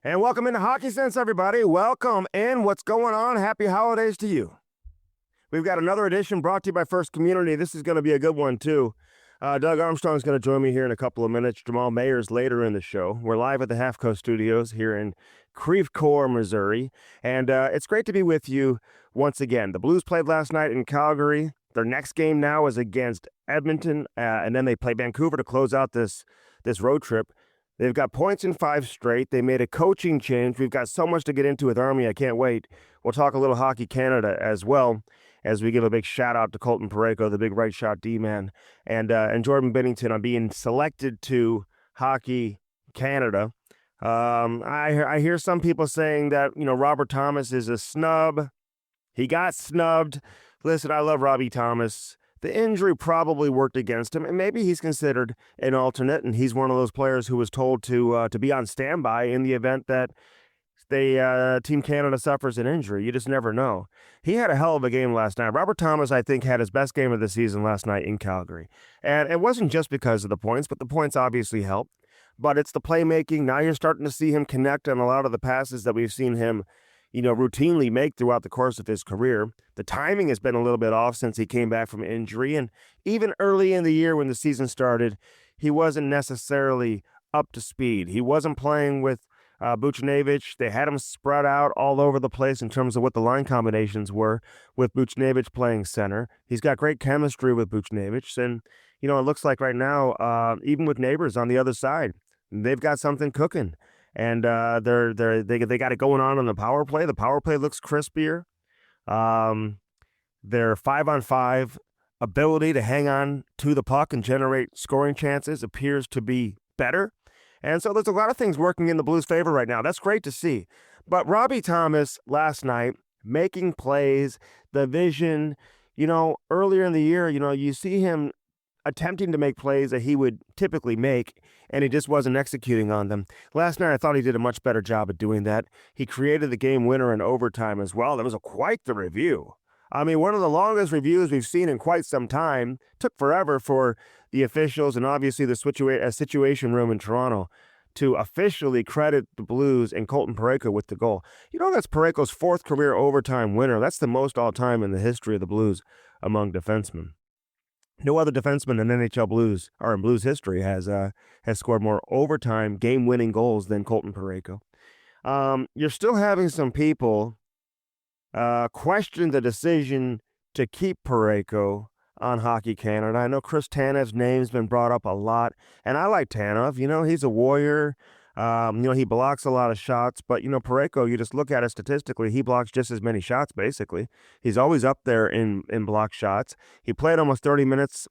And welcome into Hockey Sense, everybody. Welcome in. What's going on? Happy holidays to you. We've got another edition brought to you by First Community. This is going to be a good one, too. Doug Armstrong is going to join me here in a couple of minutes. Jamal Mayer's later in the show. We're live at the Half Coast Studios here in Creve Coeur, Missouri. And it's great to be with you once again. The Blues played last night in Calgary. Their next game now is against Edmonton, and then they play Vancouver to close out this road trip. They've got points in 5 straight. They made a coaching change. We've got so much to get into with Army. I can't wait. We'll talk a little Hockey Canada as well as we give a big shout out to Colton Parayko, the big right shot D-man, and Jordan Bennington on being selected to Hockey Canada. I hear some people saying that, Robert Thomas is a snub. He got snubbed. Listen, I love Robbie Thomas. The injury probably worked against him, and maybe he's considered an alternate, and he's one of those players who was told to be on standby in the event that Team Canada suffers an injury. You just never know. He had a hell of a game last night. Robert Thomas, I think, had his best game of the season last night in Calgary. And it wasn't just because of the points, but the points obviously helped. But it's the playmaking. Now you're starting to see him connect on a lot of the passes that we've seen him routinely make throughout the course of his career. The timing has been a little bit off since he came back from injury. And even early in the year when the season started, he wasn't necessarily up to speed. He wasn't playing with Buchnevich. They had him spread out all over the place in terms of what the line combinations were, with Buchnevich playing center. He's got great chemistry with Buchnevich. And, it looks like right now, even with Neighbors on the other side, they've got something cooking. And they got it going on the power play. The power play looks crispier. Their 5-on-5 ability to hang on to the puck and generate scoring chances appears to be better. And so there's a lot of things working in the Blues' favor right now. That's great to see. But Robbie Thomas last night making plays, the vision, earlier in the year, you see him attempting to make plays that he would typically make, and he just wasn't executing on them. Last night, I thought he did a much better job at doing that. He created the game winner in overtime as well. That was quite the review. I mean, one of the longest reviews we've seen in quite some time. Took forever for the officials and obviously the situation room in Toronto to officially credit the Blues and Colton Parayko with the goal. That's Parayko's 4th career overtime winner. That's the most all-time in the history of the Blues among defensemen. No other defenseman in NHL Blues or in Blues history has scored more overtime game-winning goals than Colton Parayko. You're still having some people question the decision to keep Parayko on Hockey Canada. I know Chris Tanev's name's been brought up a lot, and I like Tanev. He's a warrior. He blocks a lot of shots, but, Parayko, you just look at it statistically, he blocks just as many shots, basically. He's always up there in block shots. He played almost 30 minutes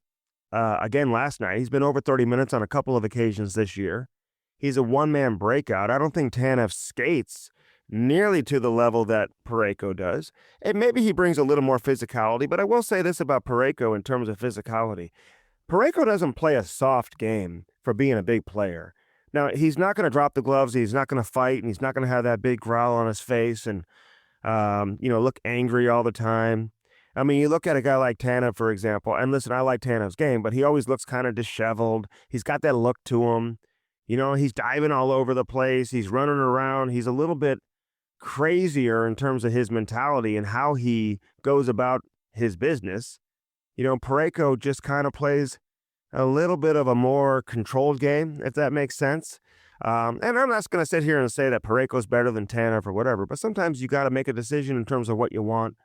again last night. He's been over 30 minutes on a couple of occasions this year. He's a one-man breakout. I don't think Tanev skates nearly to the level that Parayko does. And maybe he brings a little more physicality, but I will say this about Parayko in terms of physicality. Parayko doesn't play a soft game for being a big player. Now, he's not going to drop the gloves. He's not going to fight, and he's not going to have that big growl on his face and, look angry all the time. I mean, you look at a guy like Tanev, for example, and listen, I like Tanev's game, but he always looks kind of disheveled. He's got that look to him. He's diving all over the place. He's running around. He's a little bit crazier in terms of his mentality and how he goes about his business. Parayko just kind of plays a little bit of a more controlled game, if that makes sense. And I'm not going to sit here and say that Parayko's better than Tanev or whatever, but sometimes you got to make a decision in terms of what you want.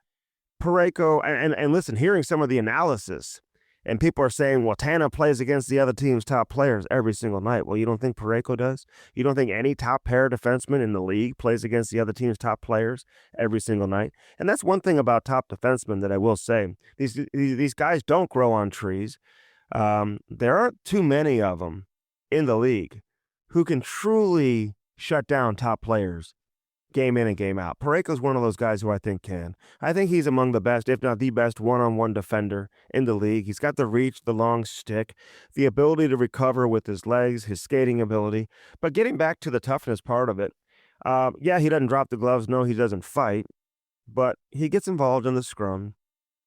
Parayko, and listen, hearing some of the analysis, and people are saying, well, Tanev plays against the other team's top players every single night. Well, you don't think Parayko does? You don't think any top pair defenseman in the league plays against the other team's top players every single night? And that's one thing about top defensemen that I will say. These guys don't grow on trees. There aren't too many of them in the league who can truly shut down top players game in and game out. Parayko's one of those guys who I think can. I think he's among the best, if not the best, one-on-one defender in the league. He's got the reach, the long stick, the ability to recover with his legs, his skating ability. But getting back to the toughness part of it, he doesn't drop the gloves. No, he doesn't fight. But he gets involved in the scrum.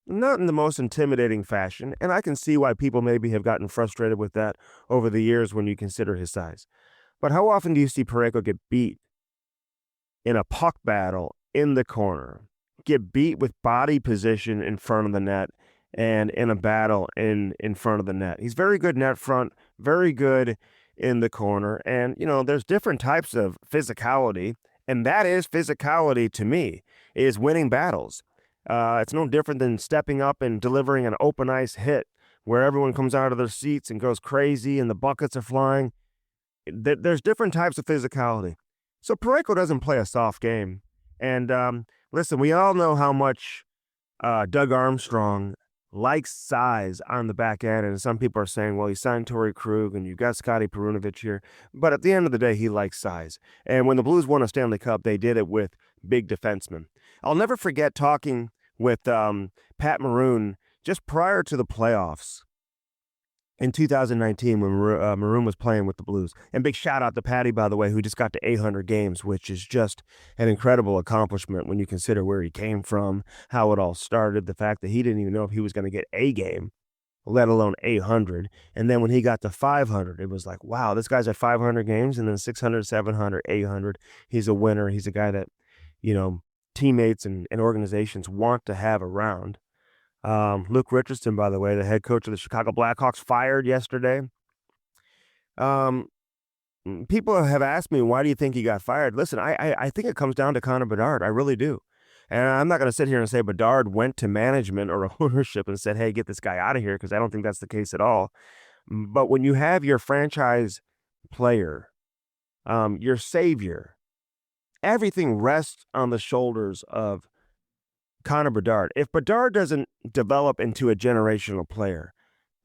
Not in the most intimidating fashion, and I can see why people maybe have gotten frustrated with that over the years when you consider his size. But how often do you see Parayko get beat in a puck battle in the corner, get beat with body position in front of the net, and in a battle in front of the net. He's very good net front, very good in the corner. And, there's different types of physicality, and that is physicality to me, is winning battles. It's no different than stepping up and delivering an open ice hit where everyone comes out of their seats and goes crazy and the buckets are flying. There's different types of physicality. So Parayko doesn't play a soft game. And listen, we all know how much Doug Armstrong likes size on the back end. And some people are saying, well, he signed Torrey Krug and you've got Scotty Perunovich here. But at the end of the day, he likes size. And when the Blues won a Stanley Cup, they did it with big defensemen. I'll never forget talking with Pat Maroon just prior to the playoffs in 2019 when Maroon was playing with the Blues. And big shout out to Patty, by the way, who just got to 800 games, which is just an incredible accomplishment when you consider where he came from, how it all started, the fact that he didn't even know if he was going to get a game, let alone 800. And then when he got to 500, it was like, wow, this guy's at 500 games, and then 600, 700, 800. He's a winner. He's a guy that, teammates and organizations want to have around. Luke Richardson, by the way, the head coach of the Chicago Blackhawks, fired yesterday. People have asked me, why do you think he got fired? Listen, I think it comes down to Connor Bedard. I really do. And I'm not going to sit here and say Bedard went to management or ownership and said, hey, get this guy out of here, because I don't think that's the case at all. But when you have your franchise player, your savior, everything rests on the shoulders of Connor Bedard. If Bedard doesn't develop into a generational player,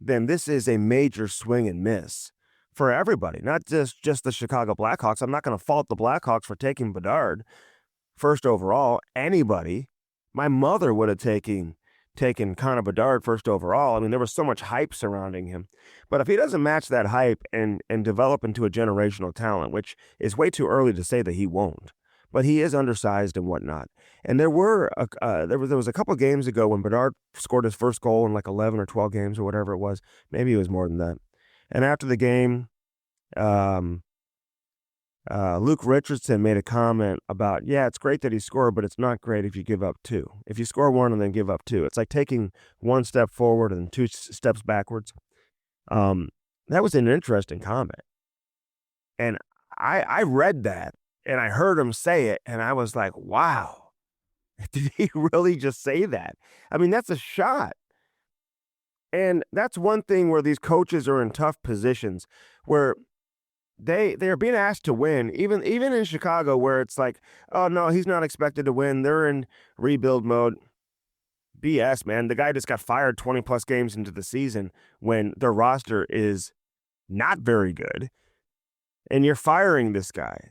then this is a major swing and miss for everybody, not just the Chicago Blackhawks. I'm not going to fault the Blackhawks for taking Bedard first overall. Anybody, my mother would have taken Connor Bedard first overall. I mean, there was so much hype surrounding him. But if he doesn't match that hype and develop into a generational talent, which is way too early to say that he won't, but he is undersized and whatnot. And there was a couple of games ago when Bedard scored his first goal in like 11 or 12 games or whatever it was. Maybe it was more than that. And after the game, Luke Richardson made a comment about, yeah, it's great that he scored, but it's not great if you give up two. If you score one and then give up two, it's like taking one step forward and two steps backwards. That was an interesting comment. And I read that. And I heard him say it, and I was like, wow, did he really just say that? I mean, that's a shot. And that's one thing where these coaches are in tough positions where they are being asked to win, even in Chicago, where it's like, oh, no, he's not expected to win. They're in rebuild mode. BS, man. The guy just got fired 20-plus games into the season when their roster is not very good, and you're firing this guy.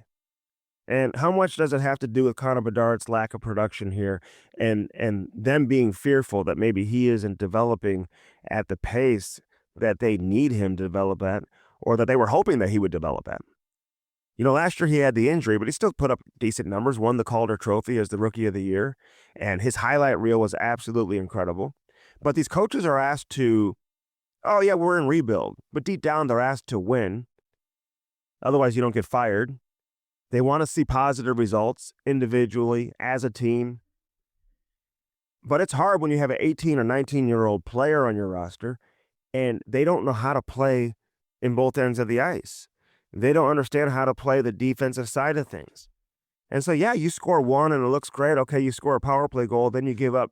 And how much does it have to do with Connor Bedard's lack of production here and them being fearful that maybe he isn't developing at the pace that they need him to develop at, or that they were hoping that he would develop at? Last year he had the injury, but he still put up decent numbers, won the Calder Trophy as the Rookie of the Year, and his highlight reel was absolutely incredible. But these coaches are asked to, oh yeah, we're in rebuild, but deep down they're asked to win. Otherwise you don't get fired. They want to see positive results individually, as a team. But it's hard when you have an 18 or 19-year-old player on your roster and they don't know how to play in both ends of the ice. They don't understand how to play the defensive side of things. And so, yeah, you score one and it looks great. Okay, you score a power play goal, then you give up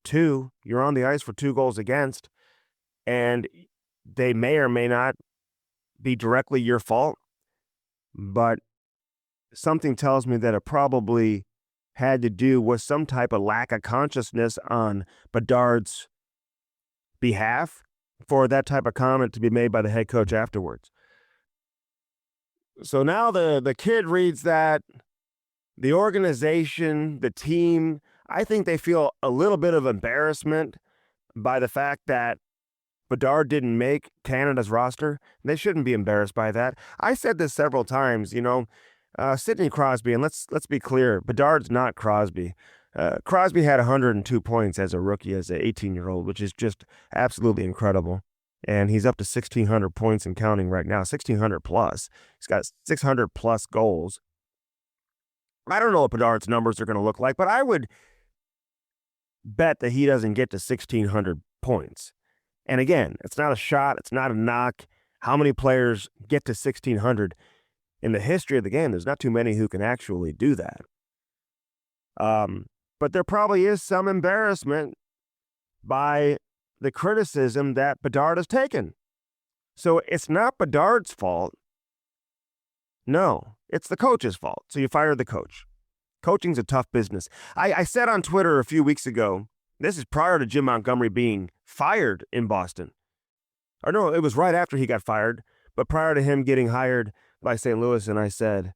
two. You're on the ice for 2 goals against, and they may or may not be directly your fault. But something tells me that it probably had to do with some type of lack of consciousness on Bedard's behalf for that type of comment to be made by the head coach afterwards. So now the kid reads that, the organization, the team, I think they feel a little bit of embarrassment by the fact that Bedard didn't make Canada's roster. They shouldn't be embarrassed by that. I said this several times, Sidney Crosby, and let's be clear, Bedard's not Crosby. Crosby had 102 points as a rookie, as an 18-year-old, which is just absolutely incredible. And he's up to 1,600 points and counting right now, 1,600 plus. He's got 600 plus goals. I don't know what Bedard's numbers are going to look like, but I would bet that he doesn't get to 1,600 points. And again, it's not a shot. It's not a knock. How many players get to 1,600 in the history of the game? There's not too many who can actually do that. But there probably is some embarrassment by the criticism that Bedard has taken. So it's not Bedard's fault. No, it's the coach's fault. So you fired the coach. Coaching's a tough business. I said on Twitter a few weeks ago, this is prior to Jim Montgomery being fired in Boston. Or no, it was right after he got fired, but prior to him getting hired by St. Louis, and I said,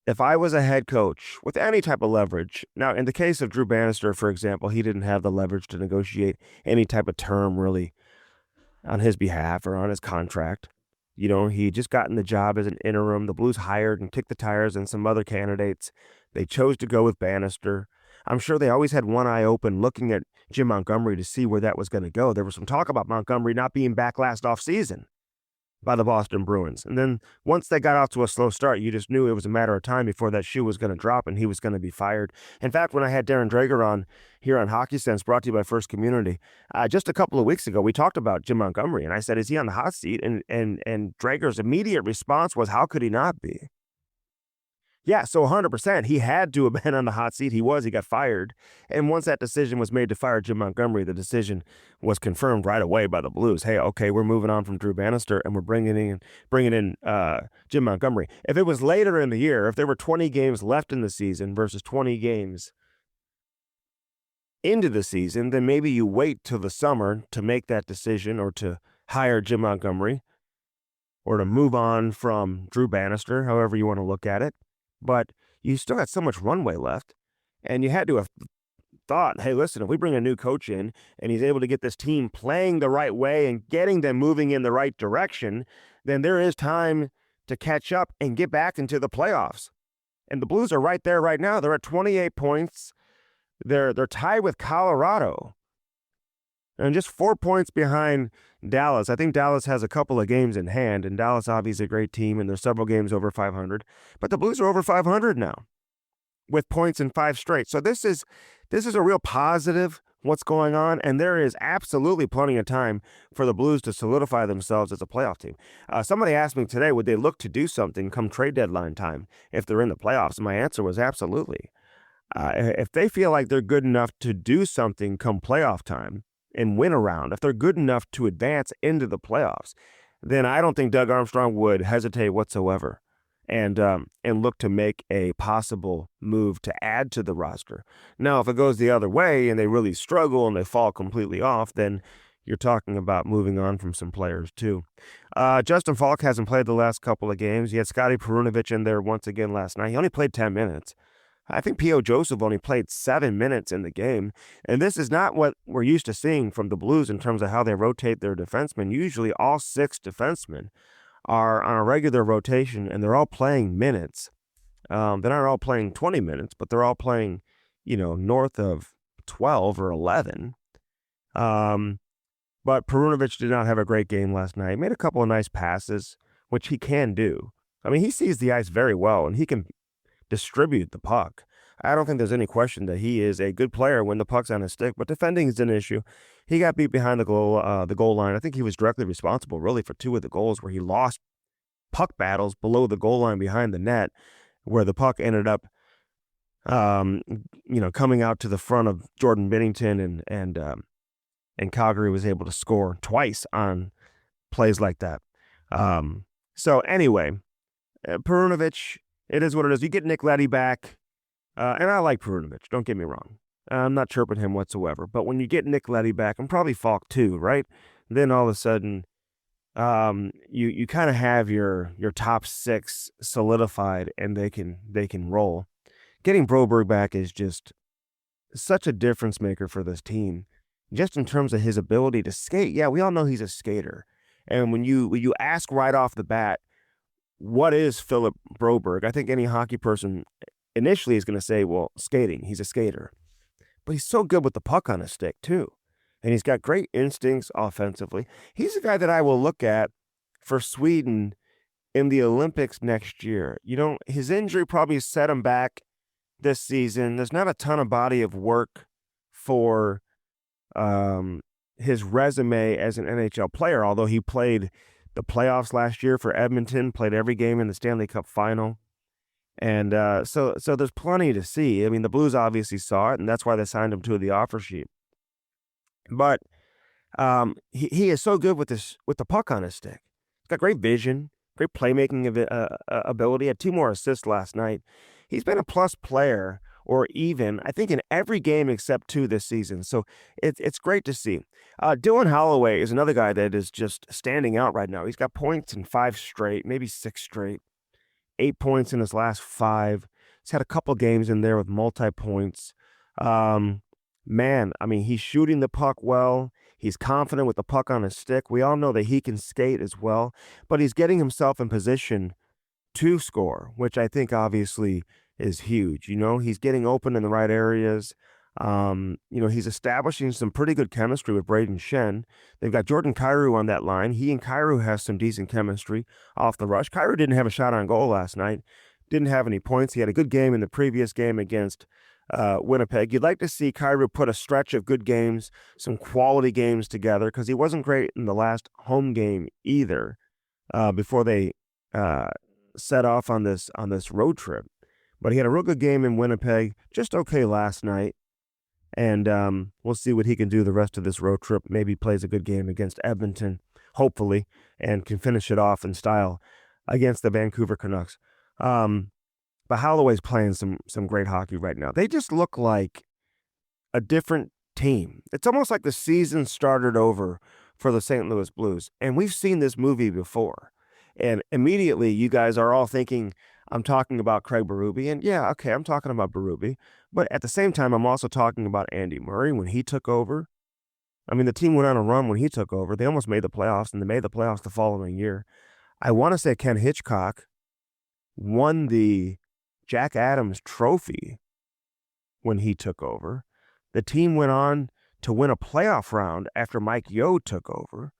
if I was a head coach with any type of leverage, now in the case of Drew Bannister, for example, he didn't have the leverage to negotiate any type of term really on his behalf or on his contract. You know, he just gotten the job as an interim. The Blues hired and kicked the tires on some other candidates. They chose to go with Bannister. I'm sure they always had one eye open looking at Jim Montgomery to see where that was going to go. There was some talk about Montgomery not being back last offseason by the Boston Bruins. And then once they got off to a slow start, you just knew it was a matter of time before that shoe was going to drop and he was going to be fired. In fact, when I had Darren Drager on here on Hockey Sense, brought to you by First Community, just a couple of weeks ago, we talked about Jim Montgomery, and I said, is he on the hot seat? And Drager's immediate response was, how could he not be? Yeah, so 100%. He had to have been on the hot seat. He got fired. And once that decision was made to fire Jim Montgomery, the decision was confirmed right away by the Blues. Hey, okay, we're moving on from Drew Bannister and we're bringing in Jim Montgomery. If it was later in the year, if there were 20 games left in the season versus 20 games into the season, then maybe you wait till the summer to make that decision or to hire Jim Montgomery or to move on from Drew Bannister, however you want to look at it. But you still got so much runway left, and you had to have thought, hey, listen, if we bring a new coach in and he's able to get this team playing the right way and getting them moving in the right direction, then there is time to catch up and get back into the playoffs. And the Blues are right there right now. They're at 28 points. They're tied with Colorado and just 4 points behind Dallas. I think Dallas has a couple of games in hand, and Dallas obviously a great team, and there's several games over 500. But the Blues are over 500 now with points in 5 straight. So this is a real positive, what's going on, and there is absolutely plenty of time for the Blues to solidify themselves as a playoff team. Somebody asked me today, would they look to do something come trade deadline time if they're in the playoffs? And my answer was absolutely. If they feel like they're good enough to do something come playoff time, and win a round, if they're good enough to advance into the playoffs, then I don't think Doug Armstrong would hesitate whatsoever and look to make a possible move to add to the roster. Now, if it goes the other way and they really struggle and they fall completely off, then you're talking about moving on from some players too. Justin Falk hasn't played the last couple of games. He had Scotty Perunovich in there once again last night. He only played 10 minutes. I think P.O. Joseph only played 7 minutes in the game, and this is not what we're used to seeing from the Blues in terms of how they rotate their defensemen. Usually all 6 defensemen are on a regular rotation, and they're all playing minutes. They're not all playing 20 minutes, but they're all playing, north of 12 or 11. But Perunovich did not have a great game last night. He made a couple of nice passes, which he can do. I mean, he sees the ice very well, and he can distribute the puck. I don't think there's any question that he is a good player when the puck's on his stick, but defending is an issue. He got beat behind the goal line. I think he was directly responsible, really, for 2 of the goals where he lost puck battles below the goal line behind the net, where the puck ended up, coming out to the front of Jordan Binnington, and Calgary was able to score twice on plays like that. So anyway, Perunovich, it is what it is. You get Nick Leddy back, and I like Perunovich, don't get me wrong. I'm not chirping him whatsoever. But when you get Nick Leddy back, and probably Falk too, right? Then all of a sudden, you kind of have your top 6 solidified, and they can roll. Getting Broberg back is just such a difference maker for this team, just in terms of his ability to skate. Yeah, we all know he's a skater. And when you ask right off the bat, what is Philip Broberg? I think any hockey person initially is going to say, well, skating. He's a skater. But he's so good with the puck on his stick, too. And he's got great instincts offensively. He's a guy that I will look at for Sweden in the Olympics next year. His injury probably set him back this season. There's not a ton of body of work for his resume as an NHL player, although he played the playoffs last year for Edmonton, played every game in the Stanley Cup final. And so there's plenty to see. I mean, the Blues obviously saw it, and that's why they signed him to the offer sheet. But he is so good with the puck on his stick. He's got great vision, great playmaking ability. Had 2 more assists last night. He's been a plus player, or even, I think, in every game except 2 this season. So it's great to see. Dylan Holloway is another guy that is just standing out right now. He's got points in 5 straight, maybe 6 straight. 8 points in his last 5. He's had a couple games in there with multi-points. Man, I mean, he's shooting the puck well. He's confident with the puck on his stick. We all know that he can skate as well, but he's getting himself in position to score, which I think obviously is huge. He's getting open in the right areas. He's establishing some pretty good chemistry with Braden Shen. They've got Jordan Kyrou on that line. He and Kyrou has some decent chemistry off the rush. Kyrou didn't have a shot on goal last night. Didn't have any points. He had a good game in the previous game against Winnipeg. You'd like to see Kyrou put a stretch of good games, some quality games together, because he wasn't great in the last home game either before they set off on this road trip. But he had a real good game in Winnipeg, just okay last night. And we'll see what he can do the rest of this road trip. Maybe plays a good game against Edmonton, hopefully, and can finish it off in style against the Vancouver Canucks. But Holloway's playing some great hockey right now. They just look like a different team. It's almost like the season started over for the St. Louis Blues. And we've seen this movie before. And immediately you guys are all thinking I'm talking about Craig Berube. And yeah, okay, I'm talking about Berube. But at the same time, I'm also talking about Andy Murray when he took over. I mean, the team went on a run when he took over. They almost made the playoffs, and they made the playoffs the following year. I want to say Ken Hitchcock won the Jack Adams Trophy when he took over. The team went on to win a playoff round after Mike Yeo took over.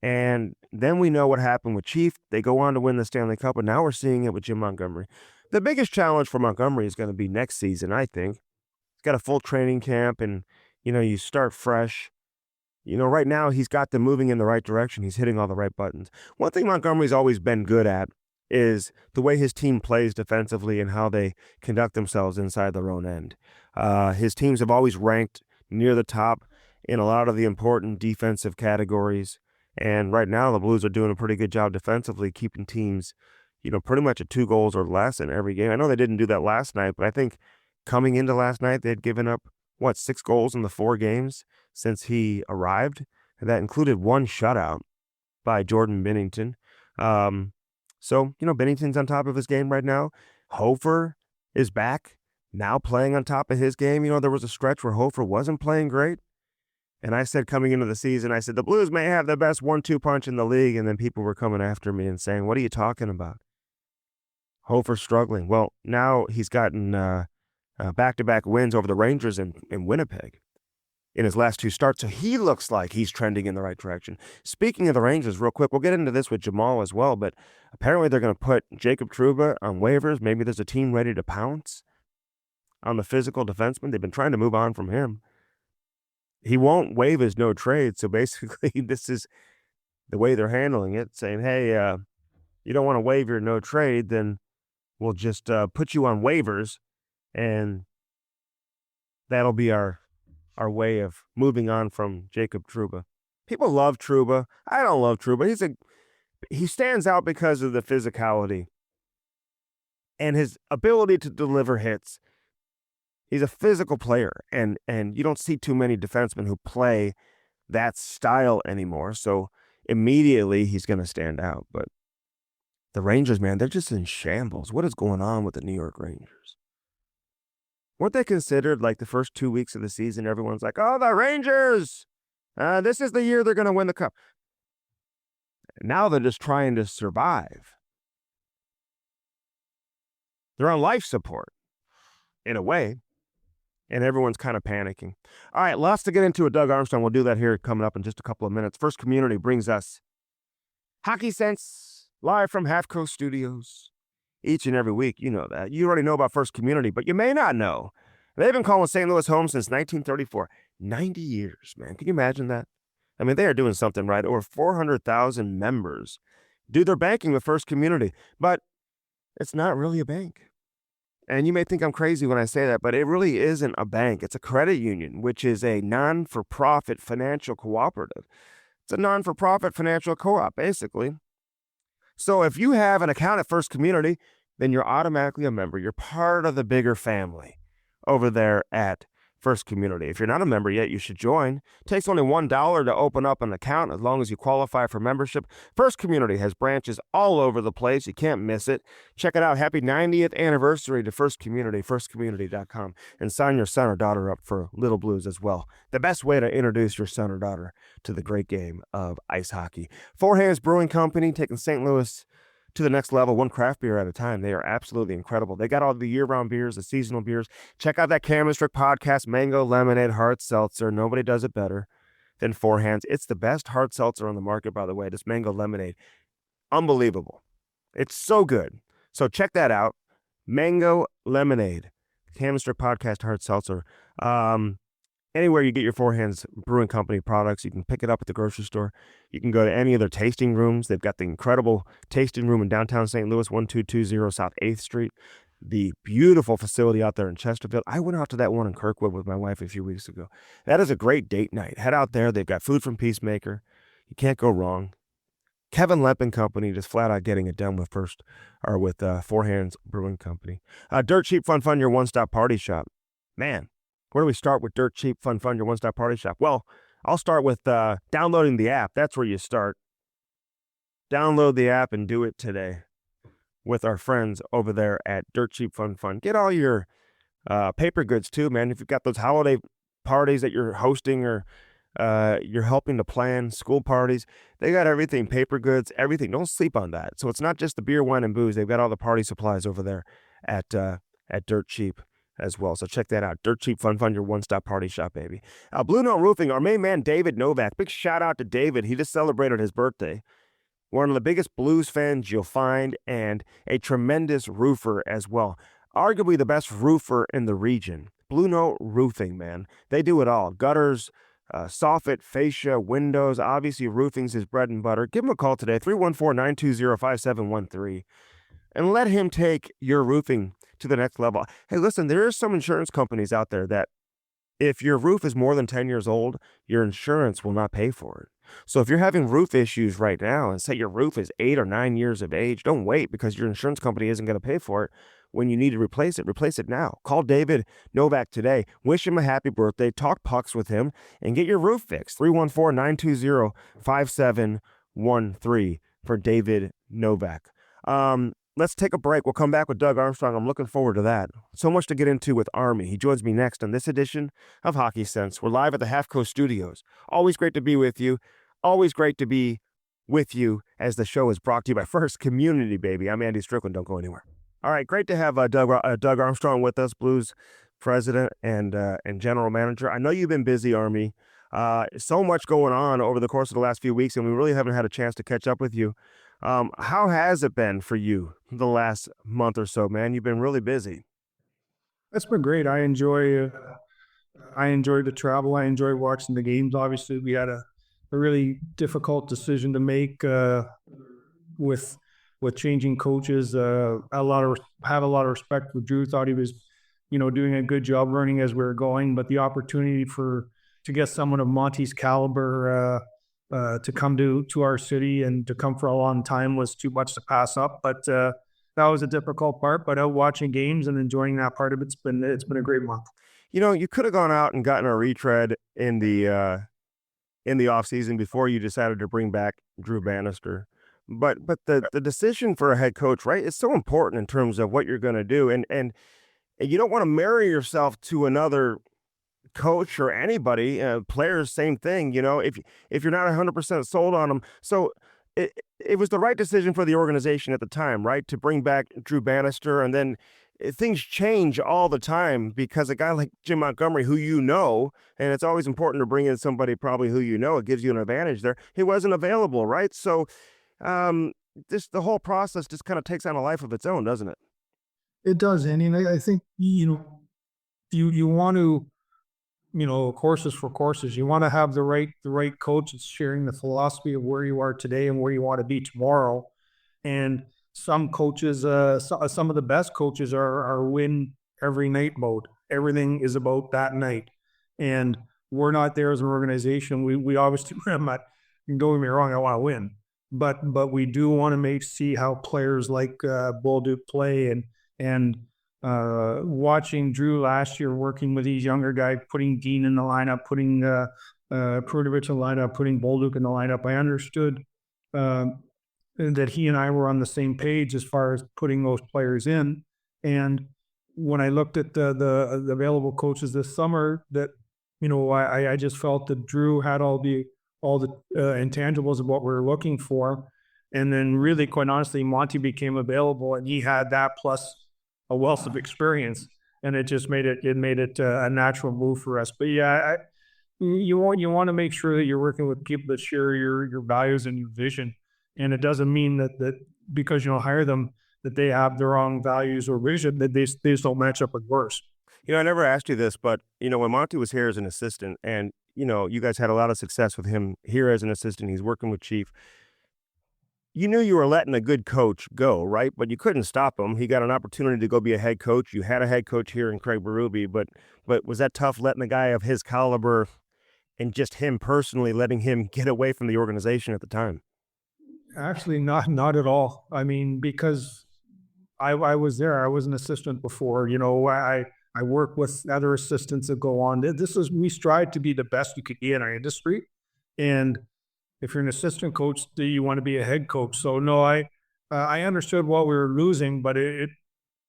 And then we know what happened with Chief. They go on to win the Stanley Cup, and now we're seeing it with Jim Montgomery. The biggest challenge for Montgomery is going to be next season, I think. He's got a full training camp, and, you start fresh. Right now he's got them moving in the right direction. He's hitting all the right buttons. One thing Montgomery's always been good at is the way his team plays defensively and how they conduct themselves inside their own end. His teams have always ranked near the top in a lot of the important defensive categories. And right now the Blues are doing a pretty good job defensively, keeping teams, pretty much at 2 goals or less in every game. I know they didn't do that last night, but I think coming into last night, they'd given up, 6 goals in the 4 games since he arrived. And that included 1 shutout by Jordan Binnington. So, Binnington's on top of his game right now. Hofer is back, now playing on top of his game. There was a stretch where Hofer wasn't playing great. And I said coming into the season, I said, the Blues may have the best 1-2 punch in the league. And then people were coming after me and saying, what are you talking about? Hofer's struggling. Well, now he's gotten back-to-back wins over the Rangers in Winnipeg in his last 2 starts. So he looks like he's trending in the right direction. Speaking of the Rangers, real quick, we'll get into this with Jamal as well, but apparently they're going to put Jacob Trouba on waivers. Maybe there's a team ready to pounce on the physical defenseman. They've been trying to move on from him. He won't waive his no trade, so basically this is the way they're handling it, saying, hey, you don't want to waive your no trade, then we'll just put you on waivers, and that'll be our way of moving on from Jacob Trouba. People love Trouba. I don't love Trouba. He stands out because of the physicality and his ability to deliver hits. He's a physical player, and you don't see too many defensemen who play that style anymore. So immediately he's going to stand out. But the Rangers, man, they're just in shambles. What is going on with the New York Rangers? Weren't they considered, like, the first 2 weeks of the season, everyone's like, oh, the Rangers, this is the year they're going to win the cup. Now they're just trying to survive. They're on life support, in a way, and everyone's kind of panicking. All right, lots to get into with Doug Armstrong. We'll do that here coming up in just a couple of minutes. First Community brings us Hockey Sense. live from Half Coast Studios. Each and every week, you know that. You already know about First Community, but you may not know. They've been calling St. Louis home since 1934. 90 years, man. Can you imagine that? I mean, they are doing something right. Over 400,000 members do their banking with First Community, but it's not really a bank. And you may think I'm crazy when I say that, but it really isn't a bank. It's a credit union, which is a non-for-profit financial cooperative. It's a non-for-profit financial co-op, basically. So if you have an account at First Community, then you're automatically a member. You're part of the bigger family over there at First Community. If you're not a member yet, you should join. It takes only $1 to open up an account as long as you qualify for membership. First Community has branches all over the place. You can't miss it. Check it out. Happy 90th anniversary to First Community, firstcommunity.com, and sign your son or daughter up for Little Blues as well. The best way to introduce your son or daughter to the great game of ice hockey. Four Hands Brewing Company, taking St. Louis to the next level, one craft beer at a time. They are absolutely incredible. They got all the year-round beers, the seasonal beers. Check out that Canister podcast, Mango Lemonade Hard Seltzer. Nobody does it better than Four Hands. It's the best hard seltzer on the market, by the way, this Mango Lemonade. Unbelievable. It's so good. So check that out. Mango Lemonade, Canister podcast Hard Seltzer. Anywhere you get your Four Hands Brewing Company products, you can pick it up at the grocery store. You can go to any of their tasting rooms. They've got the incredible tasting room in downtown St. Louis, 1220 South 8th Street. The beautiful facility out there in Chesterfield. I went out to that one in Kirkwood with my wife a few weeks ago. That is a great date night. Head out there. They've got food from Peacemaker. You can't go wrong. Kevin Lemp Company just flat out getting it done with Four Hands Brewing Company. Dirt Cheap Fun Fun, your one-stop party shop. Man. Where do we start with Dirt Cheap Fun Fun, your one-stop party shop? Well, I'll start with downloading the app. That's where you start. Download the app and do it today with our friends over there at Dirt Cheap Fun Fun. Get all your paper goods too, man. If you've got those holiday parties that you're hosting or you're helping to plan, school parties, they got everything, paper goods, everything. Don't sleep on that. So it's not just the beer, wine, and booze. They've got all the party supplies over there at Dirt Cheap as well. So check that out. Dirt Cheap Fun Fun, your one-stop party shop, baby. Blue Note Roofing, our main man, David Novak. Big shout out to David. He just celebrated his birthday. One of the biggest blues fans you'll find, and a tremendous roofer as well. Arguably the best roofer in the region. Blue Note Roofing, man. They do it all. Gutters, soffit, fascia, windows. Obviously, roofing's his bread and butter. Give him a call today, 314-920-5713. And let him take your roofing to the next level. Hey, listen, there are some insurance companies out there that if your roof is more than 10 years old, your insurance will not pay for it. So if you're having roof issues right now and say your roof is 8 or 9 years of age, don't wait because your insurance company isn't going to pay for it. When you need to replace it now. Call David Novak today. Wish him a happy birthday. Talk pucks with him and get your roof fixed. 314-920-5713 for David Novak. Let's take a break. We'll come back with Doug Armstrong. I'm looking forward to that. So much to get into with Army. He joins me next on this edition of Hockey Sense. We're live at the Half Coast Studios. Always great to be with you. Always great to be with you as the show is brought to you by First Community, baby. I'm Andy Strickland. Don't go anywhere. All right, great to have Doug Armstrong with us, Blues president and general manager. I know you've been busy, Army. So much going on over the course of the last few weeks, and we really haven't had a chance to catch up with you. How has it been for you the last month or so, man? You've been really busy. That's been great. I enjoy the travel. I enjoy watching the games. Obviously, we had a really difficult decision to make with changing coaches. Have a lot of respect for Drew. Thought he was, doing a good job running as we were going. But the opportunity to get someone of Monty's caliber to come to our city and to come for a long time was too much to pass up. But that was a difficult part. But out watching games and enjoying that part of it's been a great month. You could have gone out and gotten a retread in the offseason before you decided to bring back Drew Bannister. But the decision for a head coach, right, is so important in terms of what you're going to do. And you don't want to marry yourself to another coach or anybody, players, same thing, if you're not 100% sold on them. So it was the right decision for the organization at the time, right, to bring back Drew Bannister. And then things change all the time because a guy like Jim Montgomery, who and it's always important to bring in somebody probably who it gives you an advantage there. He wasn't available, right? So this the whole process just kind of takes on a life of its own, doesn't it? It does, Andy. And I think, you want to, courses for courses. You want to have the right coaches sharing the philosophy of where you are today and where you want to be tomorrow. And some coaches, some of the best coaches are win every night mode. Everything is about that night, and we're not there as an organization. We obviously, I'm not. Don't get me wrong. I want to win, but we do want to see how players like Bolduc play, and watching Drew last year working with these younger guys, putting Dean in the lineup, putting Prudovich in the lineup, putting Bolduc in the lineup. I understood that he and I were on the same page as far as putting those players in. And when I looked at the available coaches this summer, that I just felt that Drew had all the intangibles of what we were looking for. And then really, quite honestly, Monty became available, and he had that plus a wealth of experience, and it just made it a natural move for us. But yeah, you want to make sure that you're working with people that share your values and your vision, and it doesn't mean that because you don't hire them that they have their own values or vision, that they just don't match up with yours. I never asked you this, but when Monty was here as an assistant, and you guys had a lot of success with him here as an assistant, he's working with Chief. You knew you were letting a good coach go, right? But you couldn't stop him. He got an opportunity to go be a head coach. You had a head coach here in Craig Berube, but was that tough letting a guy of his caliber and just him personally letting him get away from the organization at the time? Actually, not at all. I mean, because I was there. I was an assistant before. I work with other assistants that go on. We strive to be the best you could be in our industry, and if you're an assistant coach, do you want to be a head coach? So no, I understood what we were losing, but I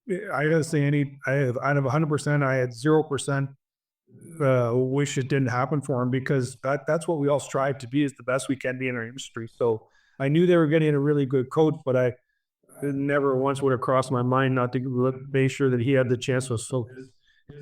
gotta say, out of 100%, I had 0% wish it didn't happen for him, because that's what we all strive to be, is the best we can be in our industry. So I knew they were getting a really good coach, but it never once would have crossed my mind not to make sure that he had the chance to fulfill his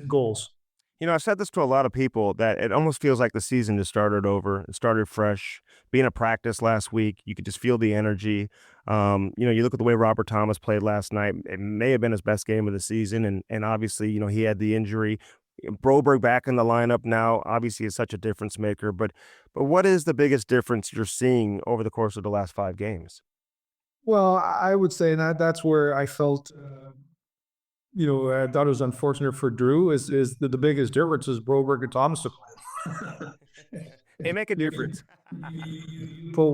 goals. I've said this to a lot of people that it almost feels like the season just started over. It started fresh. Being a practice last week, you could just feel the energy. You look at the way Robert Thomas played last night. It may have been his best game of the season, and obviously, he had the injury. Broberg back in the lineup now, obviously, is such a difference maker. But what is the biggest difference you're seeing over the course of the last 5 games? Well, I would say that's where I felt. I thought it was unfortunate for Drew. Is the biggest difference is Broberg and Thomas. They make a difference. Put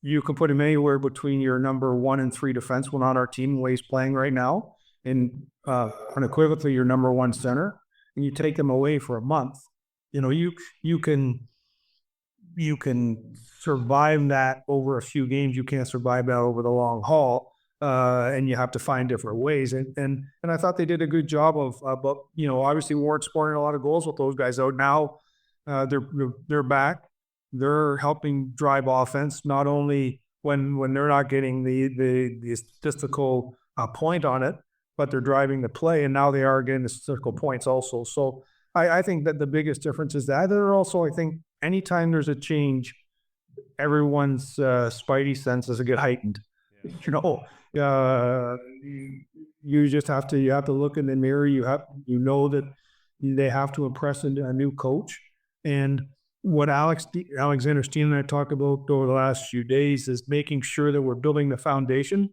you can put him anywhere between your number 1 and 3 defenseman on our team, the way he's playing right now, and unequivocally your number 1 center, and you take him away for a month. You can survive that over a few games. You can't survive that over the long haul. And you have to find different ways. And I thought they did a good job but obviously we weren't scoring a lot of goals with those guys out. Now they're back. They're helping drive offense, not only when they're not getting the statistical point on it, but they're driving the play, and now they are getting the statistical points also. So I think that the biggest difference is that. They're also, I think, anytime there's a change, everyone's spidey senses get heightened. You just have to look in the mirror. That they have to impress a new coach. And what Alexander Steen and I talked about over the last few days is making sure that we're building the foundation.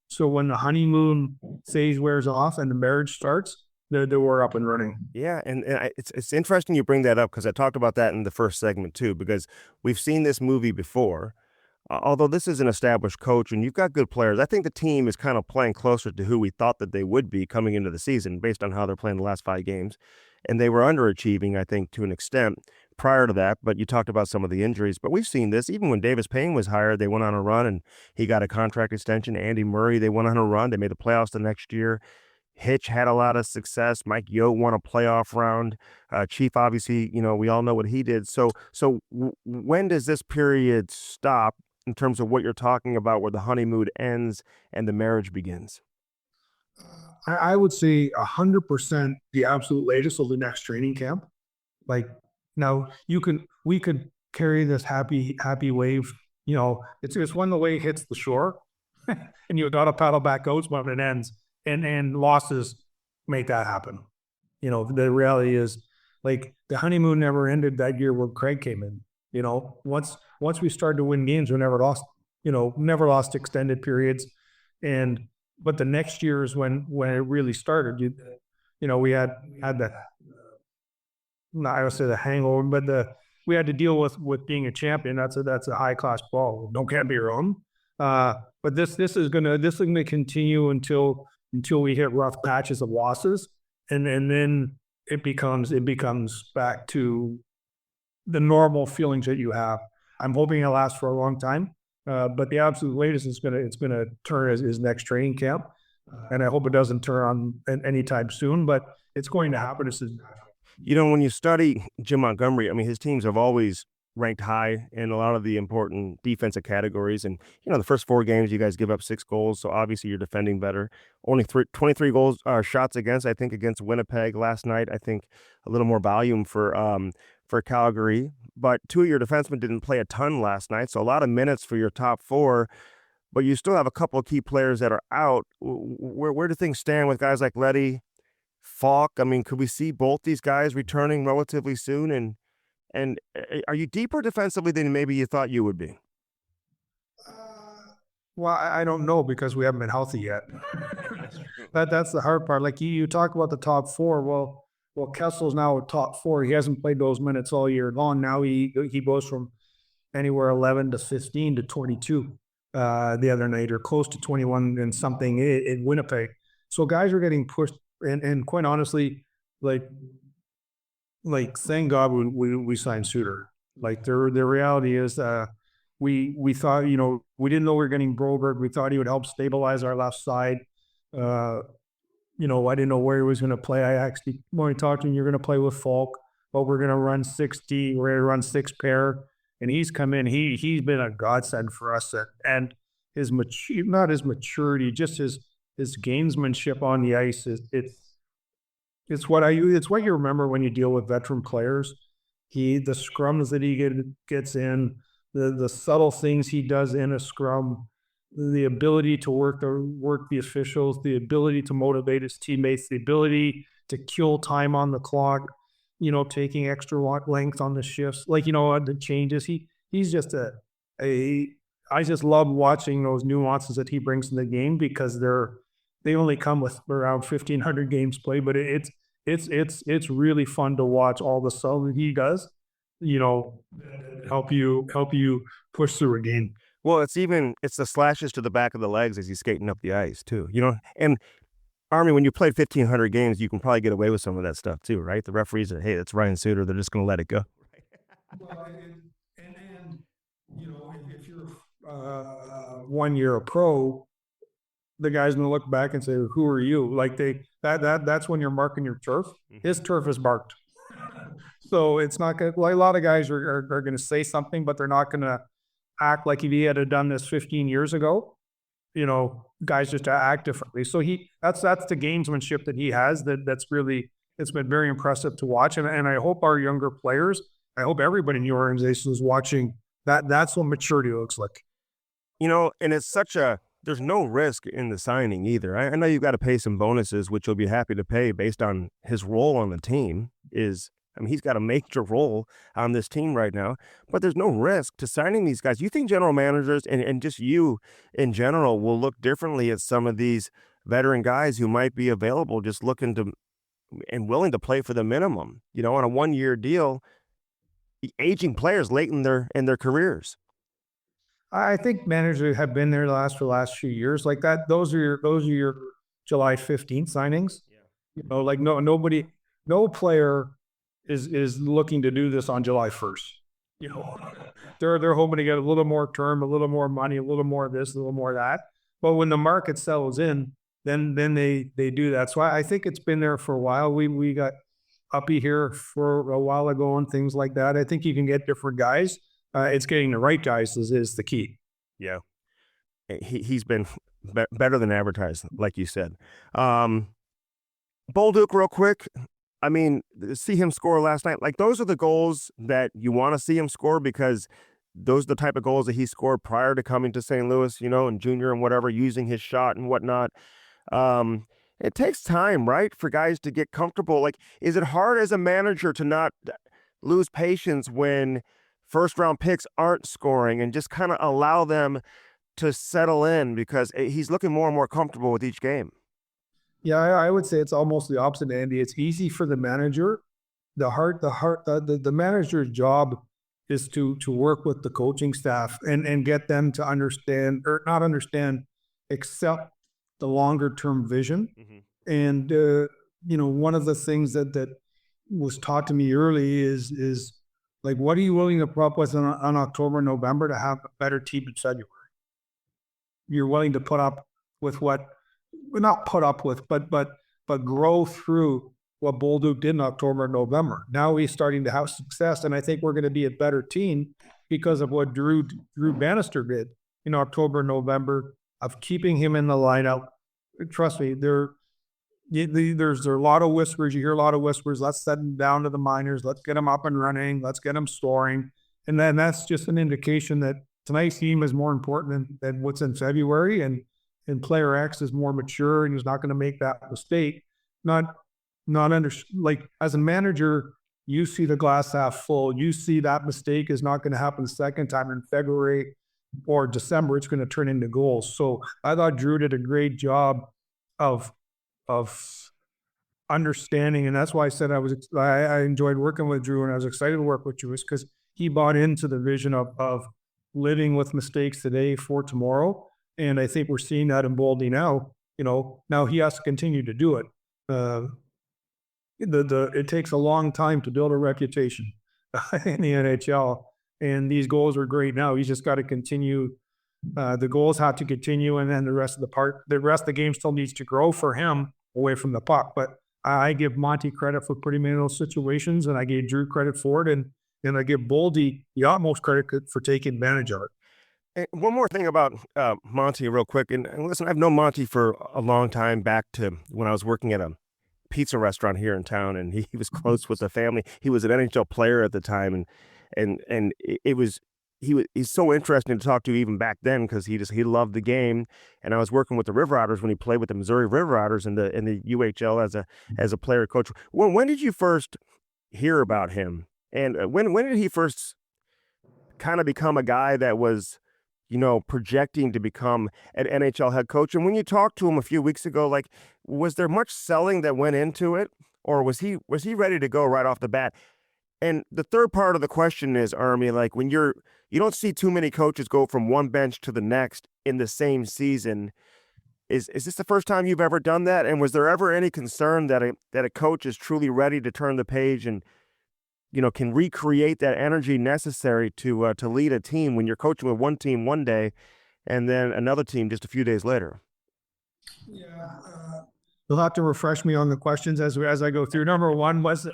So when the honeymoon phase wears off and the marriage starts, that we're up and running. Yeah, and it's interesting you bring that up, because I talked about that in the first segment too, because we've seen this movie before. Although this is an established coach and you've got good players, I think the team is kind of playing closer to who we thought that they would be coming into the season based on how they're playing the last 5 games. And they were underachieving, I think, to an extent prior to that. But you talked about some of the injuries. But we've seen this. Even when Davis Payne was hired, they went on a run and he got a contract extension. Andy Murray, they went on a run. They made the playoffs the next year. Hitch had a lot of success. Mike Yeo won a playoff round. Chief, obviously, we all know what he did. So when does this period stop in terms of what you're talking about, where the honeymoon ends and the marriage begins? I would say 100% the absolute latest of the next training camp. Like, now we could carry this happy wave It's when the wave hits the shore and you got to paddle back out when it ends, and losses make that happen. The reality is, like, the honeymoon never ended that year when Craig came in. Once we started to win games, we never lost. Never lost extended periods, but the next year is when it really started. We had the, I would say, the hangover, but we had to deal with being a champion. That's a high class ball. Don't get me wrong. But this is gonna continue until we hit rough patches of losses, and then it becomes back to the normal feelings that you have. I'm hoping it lasts for a long time, but the absolute latest is gonna turn is next training camp, and I hope it doesn't turn on anytime soon. But it's going to happen. When you study Jim Montgomery, I mean, his teams have always ranked high in a lot of the important defensive categories. And, the first 4 games, you guys give up 6 goals. So obviously you're defending better. Only 23 goals, shots against, I think, against Winnipeg last night. I think a little more volume for Calgary. But 2 of your defensemen didn't play a ton last night. So a lot of minutes for your top 4. But you still have a couple of key players that are out. Where do things stand with guys like Letty, Falk? I mean, could we see both these guys returning relatively soon? And are you deeper defensively than maybe you thought you would be? Well, I don't know because we haven't been healthy yet. That's the hard part. Like you talk about the top 4. Well, Kessel's now a top 4. He hasn't played those minutes all year long. Now he goes from anywhere 11 to 15 to 22 the other night, or close to 21 and something in Winnipeg. So guys are getting pushed, and quite honestly, like thank God we signed Suter. Like the reality is, we thought, we didn't know we were getting Broberg. We thought he would help stabilize our left side. I didn't know where he was going to play. I actually, when we talked to him, you're going to play with Falk, but we're going to run 60. We're going to run 6 pair, and he's come in. He's been a godsend for us, and not his maturity, just his gamesmanship on the ice it's what you remember when you deal with veteran players. The scrums that he gets in, the subtle things he does in a scrum, the ability to work the officials, the ability to motivate his teammates, the ability to kill time on the clock, taking extra length on the shifts, the changes. He's just I just love watching those nuances that he brings to the game, because they only come with around 1,500 games played, but it's really fun to watch all the stuff that he does, help you push through a game. Well, it's the slashes to the back of the legs as he's skating up the ice too, and Army, when you played 1,500 games, you can probably get away with some of that stuff too, right? The referees say, hey, that's Ryan Suter. They're just going to let it go. Well, if you're 1 year a pro, the guy's going to look back and say, who are you? Like that's when you're marking your turf. His turf is marked. So it's not good. Like, a lot of guys are going to say something, but they're not going to act like if he had done this 15 years ago. Guys just act differently. So that's the gamesmanship that he has. It's been very impressive to watch. And I hope our younger players, I hope everybody in the organization is watching that. That's what maturity looks like. And it's there's no risk in the signing either. I know you've got to pay some bonuses, which you'll be happy to pay based on his role on the team. He's got a major role on this team right now, but there's no risk to signing these guys. You think general managers and just you in general will look differently at some of these veteran guys who might be available, just looking to and willing to play for the minimum, on a 1-year deal, aging players late in their careers? I think managers have been there for the last few years like that. Those are your July 15th signings. Yeah. Like no player is looking to do this on July 1st. They're hoping to get a little more term, a little more money, a little more of this, a little more of that. But when the market settles in, then they do that. So I think it's been there for a while. We got Uppy here for a while ago and things like that. I think you can get different guys. It's getting the right guys is the key. Yeah. He's been better than advertised, like you said. Bolduc, real quick. I mean, see him score last night. Like, those are the goals that you want to see him score, because those are the type of goals that he scored prior to coming to St. Louis, and junior and whatever, using his shot and whatnot. It takes time, right, for guys to get comfortable. Like, is it hard as a manager to not lose patience when first round picks aren't scoring and just kind of allow them to settle in because he's looking more and more comfortable with each game? Yeah, I would say it's almost the opposite, Andy. It's easy for the manager. The manager's job is to work with the coaching staff and get them to understand, or not understand, accept the longer term vision. Mm-hmm. And one of the things that was taught to me early is like, what are you willing to put up with on October, November to have a better team in February? You're willing to put up with what, not put up with, but grow through what Bolduc did in October and November. Now he's starting to have success, and I think we're going to be a better team because of what Drew Bannister did in October and November, of keeping him in the lineup. Trust me, there's a lot of whispers. You hear a lot of whispers. Let's send him down to the minors. Let's get him up and running. Let's get him scoring. And then that's just an indication that tonight's team is more important than what's in February. And player X is more mature and he's not going to make that mistake. Like, as a manager, you see the glass half full. You see that mistake is not going to happen the second time in February or December. It's going to turn into goals. So I thought Drew did a great job of understanding, and that's why I said I enjoyed working with Drew, and I was excited to work with Drew, is because he bought into the vision of living with mistakes today for tomorrow. And I think we're seeing that in Boldy now. Now he has to continue to do it. It takes a long time to build a reputation in the NHL, and these goals are great now. He's just got to continue. The goals have to continue, and then the rest of the game still needs to grow for him away from the puck. But I give Monty credit for putting him in those situations, and I gave Drew credit for it, and I give Boldy the utmost credit for taking advantage of it. And one more thing about Monty real quick. And listen, I've known Monty for a long time, back to when I was working at a pizza restaurant here in town, and he was close with the family. He was an NHL player at the time, and he's so interesting to talk to even back then, because he loved the game. And I was working with the River Otters when he played with the Missouri River Otters in the UHL as a player coach. When did you first hear about him, and when did he first kind of become a guy that was projecting to become an NHL head coach? And when you talked to him a few weeks ago, like, was there much selling that went into it, or was he ready to go right off the bat? And the third part of the question is, Army, like, when you don't see too many coaches go from one bench to the next in the same season. Is this the first time you've ever done that? And was there ever any concern that a coach is truly ready to turn the page and can recreate that energy necessary to lead a team when you're coaching with one team one day and then another team just a few days later? Yeah, you'll have to refresh me on the questions as I go through. Number one was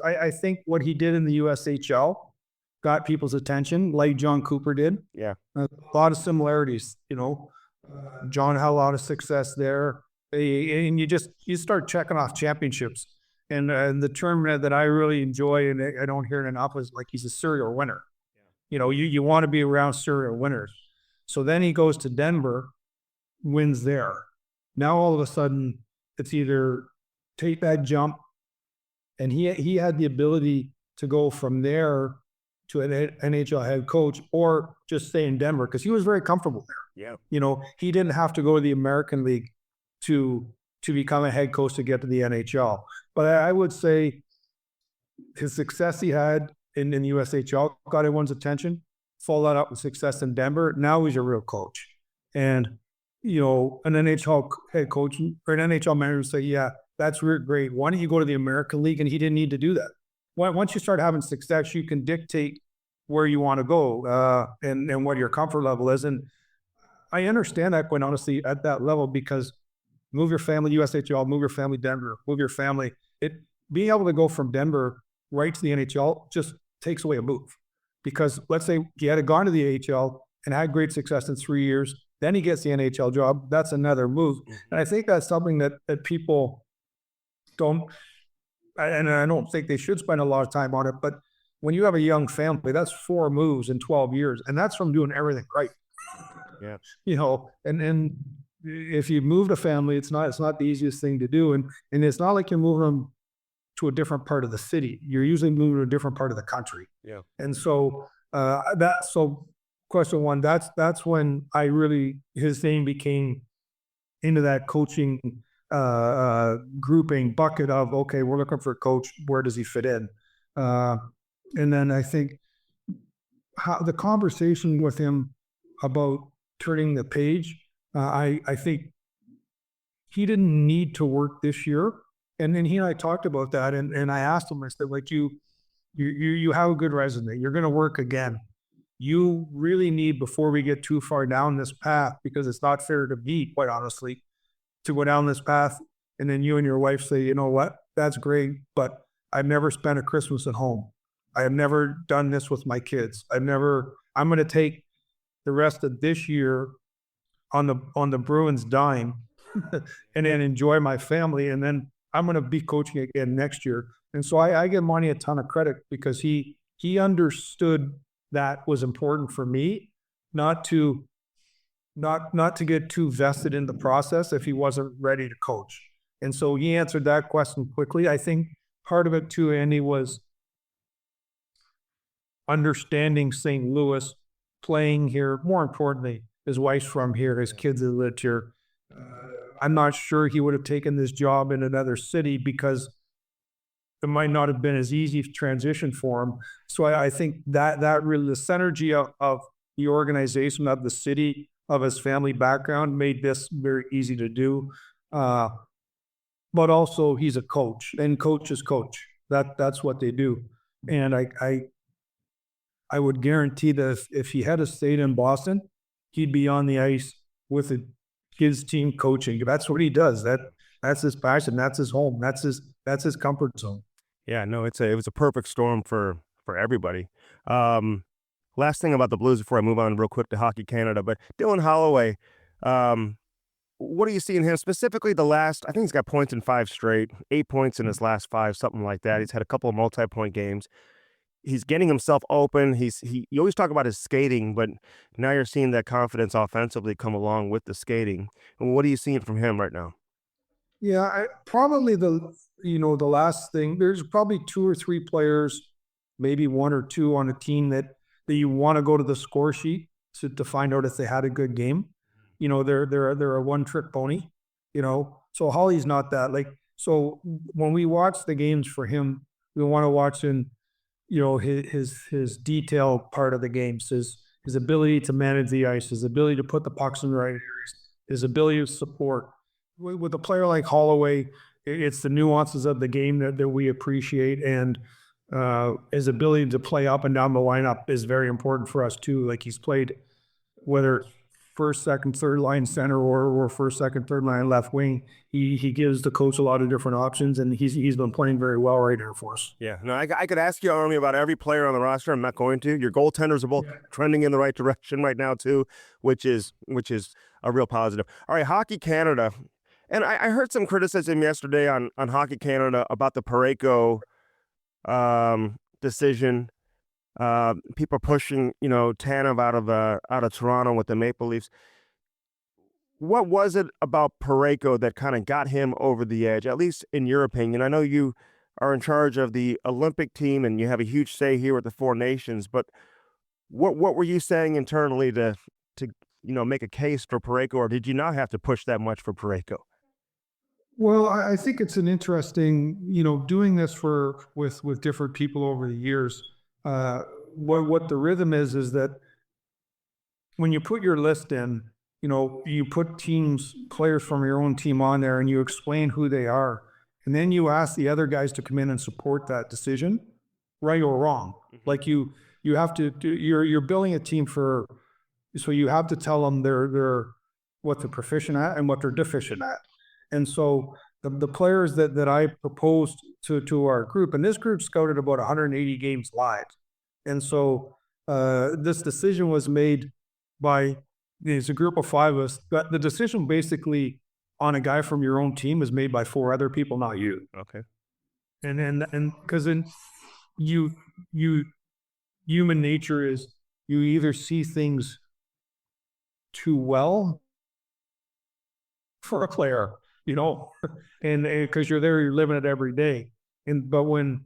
I think what he did in the USHL got people's attention, like John Cooper did. Yeah, a lot of similarities. John had a lot of success there, and you start checking off championships. And the term that I really enjoy, and I don't hear it enough, is like, he's a serial winner. Yeah. You want to be around serial winners. So then he goes to Denver, wins there. Now all of a sudden, it's either take that jump, and he had the ability to go from there to an NHL head coach, or just stay in Denver, because he was very comfortable there. Yeah. He didn't have to go to the American League to become a head coach to get to the NHL. But I would say his success he had in the USHL got everyone's attention. Follow that up with success in Denver. Now he's a real coach. And, an NHL head coach or an NHL manager would say, yeah, that's great. Why don't you go to the American League? And he didn't need to do that. Once you start having success, you can dictate where you want to go and what your comfort level is. And I understand that, quite honestly, at that level, because move your family USHL, move your family Denver, move your family. Being able to go from Denver right to the NHL just takes away a move. Because let's say he had gone to the AHL and had great success in 3 years, then he gets the NHL job. That's another move. And I think that's something that people don't, and I don't think they should spend a lot of time on it, but when you have a young family, that's 4 moves in 12 years, and that's from doing everything right. Yeah. And if you moved a family, it's not the easiest thing to do, and it's not like you're moving them to a different part of the city. You're usually moving to a different part of the country. Yeah. And so question one, that's when his name became into that coaching grouping bucket of, okay, we're looking for a coach. Where does he fit in? And then I think how the conversation with him about turning the page, I think he didn't need to work this year. And then he and I talked about that, and I asked him, I said, like, you have a good resume. You're going to work again. You really need, before we get too far down this path, because it's not fair to me, quite honestly, to go down this path. And then you and your wife say, you know what, that's great, but I've never spent a Christmas at home. I have never done this with my kids. I'm going to take the rest of this year on the Bruins dime and then enjoy my family. And then I'm going to be coaching again next year. And so I give Monty a ton of credit, because he understood that was important for me, not to get too vested in the process if he wasn't ready to coach. And so he answered that question quickly. I think part of it too, Andy, was understanding St. Louis, playing here. More importantly, his wife's from here, his kids have lived here. I'm not sure he would have taken this job in another city, because it might not have been as easy transition for him. So I think that really, the synergy of the organization, of the city, of his family background, made this very easy to do. But also, he's a coach, and coaches coach. That's what they do. And I would guarantee that if he had stayed in Boston, he'd be on the ice with his team coaching. That's what he does. That's his passion. That's his home. That's his comfort zone. Yeah, no, it was a perfect storm for everybody. Last thing about the Blues before I move on real quick to Hockey Canada, but Dylan Holloway, what do you see in him specifically? I think he's got points in 5 straight, 8 points in his last 5, something like that. He's had a couple of multi-point games. He's getting himself open. You always talk about his skating, but now you're seeing that confidence offensively come along with the skating. And what are you seeing from him right now? Yeah, probably the last thing. There's probably 2 or 3 players, maybe 1 or 2 on a team that you want to go to the score sheet to find out if they had a good game. They're a one-trick pony. So Holly's not that. Like, so when we watch the games for him, we want to watch in his detail part of the games, his ability to manage the ice, his ability to put the pucks in the right areas, his ability to support. With a player like Holloway, it's the nuances of the game that we appreciate, and his ability to play up and down the lineup is very important for us too. Like, he's played whether first, second, third line center or first, second, third line left wing. He gives the coach a lot of different options, and he's been playing very well right here for us. Yeah, no, I could ask you, Army, about every player on the roster. I'm not going to. Your goaltenders are both trending in the right direction right now too, which is a real positive. All right, Hockey Canada. And I heard some criticism yesterday on Hockey Canada about the Parayko decision. People pushing, Tanev out of Toronto with the Maple Leafs. What was it about Parayko that kind of got him over the edge, at least in your opinion? I know you are in charge of the Olympic team and you have a huge say here with the Four Nations, but what were you saying internally to make a case for Parayko, or did you not have to push that much for Parayko? Well, I think it's an interesting, doing this with different people over the years. What the rhythm is that when you put your list in, you put players from your own team on there, and you explain who they are, and then you ask the other guys to come in and support that decision, right or wrong. Like, you have to you're building a team so you have to tell them they're what they're proficient at and what they're deficient at. And so the players that I proposed to our group, and this group scouted about 180 games live. And so this decision was made by, it's a group of 5 of us. But the decision basically on a guy from your own team is made by 4 other people, not you. Okay. And because you you human nature is you either see things too well for a player, and because you're there, you're living it every day. And but when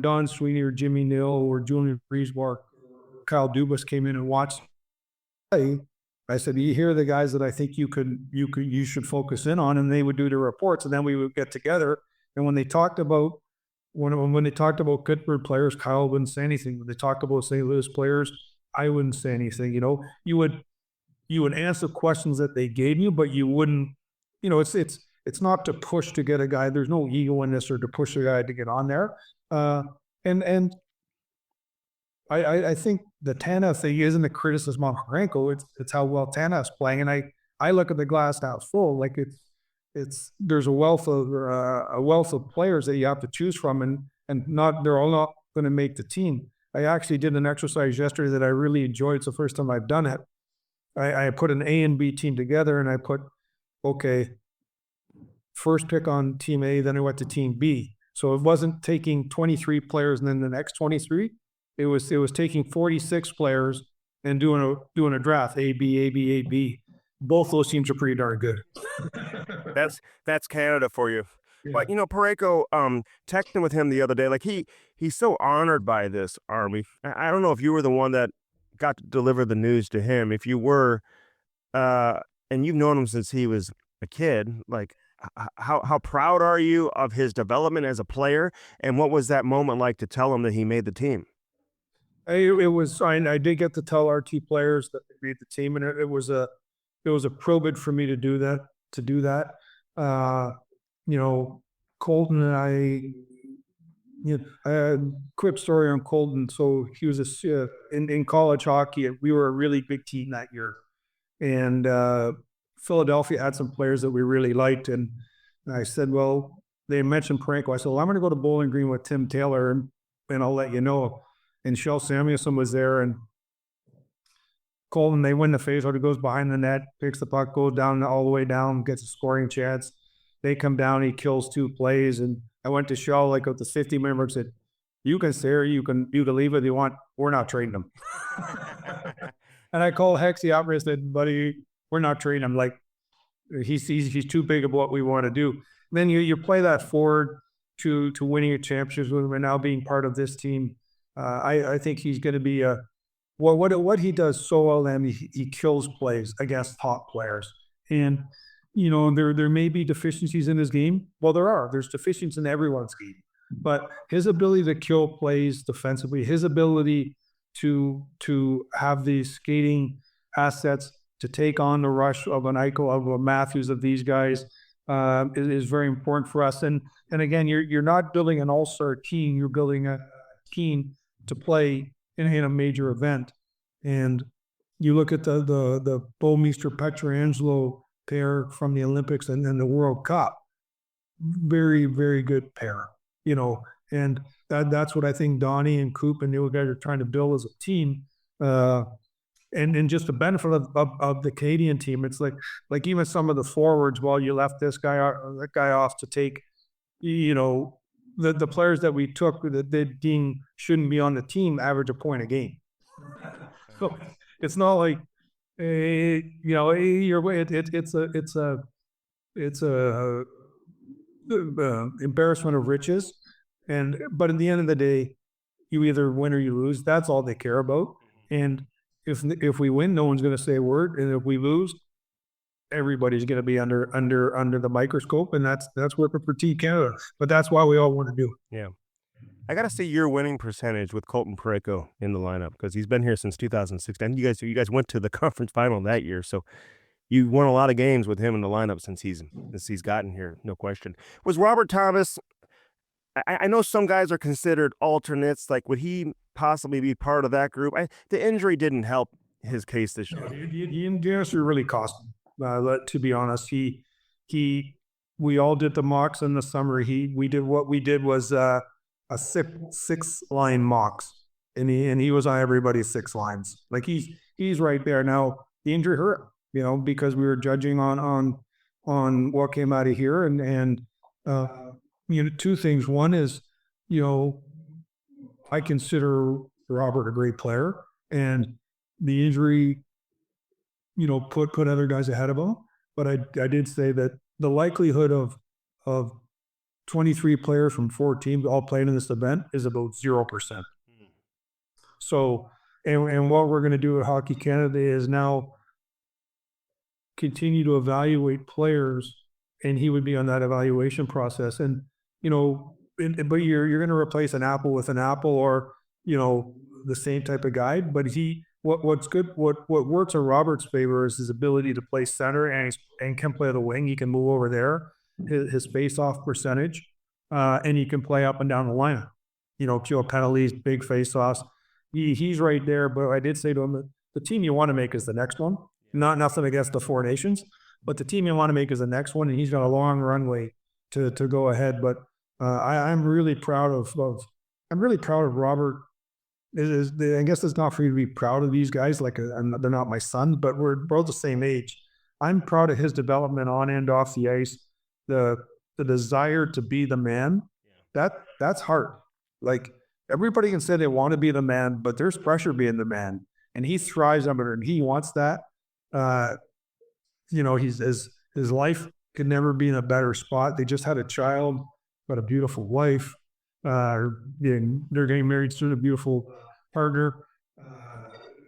Don Sweeney or Jimmy Nill or Julian Breezemore, Kyle Dubas came in and watched play, I said, "You hear the guys that I think you should focus in on," and they would do the reports, and then we would get together. And when they talked about when they talked about Pittsburgh players, Kyle wouldn't say anything. When they talked about St. Louis players, I wouldn't say anything. You would answer questions that they gave you, but you wouldn't. It's not to push to get a guy. There's no ego in this or to push a guy to get on there. And I think the Tanev thing isn't a criticism on Franco. It's how well Tanev's playing, and I look at the glass half full. Like it's there's a wealth of players that you have to choose from, and not they're all not going to make the team. I actually did an exercise yesterday that I really enjoyed. It's the first time I've done it. I put an A and B team together, and I put, okay, first pick on team A, then I went to team B. So it wasn't taking 23 players and then the next 23. It was taking 46 players and doing a draft, A, B, A, B, A, B. Both those teams are pretty darn good. That's Canada for you. Yeah. But Parayko, texting with him the other day, like he's so honored by this, Army. I don't know if you were the one that got to deliver the news to him. If you were, and you've known him since he was a kid, like how proud are you of his development as a player, and what was that moment like to tell him that he made the team? It was. I did get to tell our two players that they made the team, and it was a privilege for me to do that. Colton and I. Quick story on Colton. So he was in college hockey. We were a really big team that year, and Philadelphia had some players that we really liked. And I said, well, they mentioned Franco. I said, well, I'm going to go to Bowling Green with Tim Taylor, and I'll let you know. And Shel Samuelson was there, and Colton, they win the faceoff. He goes behind the net, picks the puck, goes down all the way down, gets a scoring chance. They come down, he kills 2 plays, and I went to Shel like with the 50 member said, "You can stay, or you can leave if you want. We're not trading him." And I called Hexy out and said, "Buddy, we're not trading him. Like he's too big of what we want to do." And then you play that forward to winning your championships with him and now being part of this team. I think he's going to be what he does so well. And he kills plays against top players. And there may be deficiencies in his game. Well, there's deficiencies in everyone's game. But his ability to kill plays defensively, his ability to have these skating assets to take on the rush of an Eichel, of a Matthews, of these guys is very important for us. And again, you're not building an all-star team. You're building a team to play in a major event. And you look at the Bouwmeester Pietrangelo pair from the Olympics and then the World Cup. Very, very good pair, and that's what I think Donnie and Coop and the guys are trying to build as a team. And just the benefit of the Canadian team, it's like even some of the forwards, while you left that guy off to take, the players that we took that they deem shouldn't be on the team average a point a game. So it's not like, it's a embarrassment of riches. But in the end of the day, you either win or you lose. That's all they care about. And if we win, no one's going to say a word. And if we lose, everybody's going to be under the microscope. And that's working for Team Canada. But that's why we all want to do it. Yeah. I got to see your winning percentage with Colton Parayko in the lineup because he's been here since 2016. You guys went to the conference final that year, so you won a lot of games with him in the lineup since he's gotten here, no question. Was Robert Thomas? I know some guys are considered alternates. Like, would he possibly be part of that group? The injury didn't help his case this year. The injury really cost him. To be honest, we all did the mocks in the summer. What we did was a six line mocks, and he was on everybody's 6 lines. Like he's right there now. The injury hurt, because we were judging on what came out of here, and 2 things. One is, I consider Robert a great player, and the injury, put other guys ahead of him. But I did say that the likelihood of 23 players from 4 teams all playing in this event is about 0%. So, and what we're going to do at Hockey Canada is now continue to evaluate players, and he would be on that evaluation process. And but you're going to replace an apple with an apple, or the same type of guy. But what's good, what works in Robert's favor is his ability to play center, and can play the wing. He can move over there, his face-off percentage, and he can play up and down the line. Kill penalties, big face-offs. He's right there. But I did say to him that the team you want to make is the next one. Not nothing against the Four Nations, but the team you want to make is the next one, and he's got a long runway to go ahead. But I'm really proud of Robert. I guess it's not for you to be proud of these guys. Like they're not my son, but we're both the same age. I'm proud of his development on and off the ice. The desire to be the man. That's hard. Like everybody can say they want to be the man, but there's pressure being the man, and he thrives under it, and he wants that. His life could never be in a better spot. They just had a child, got a beautiful wife. They're getting married soon, a beautiful partner,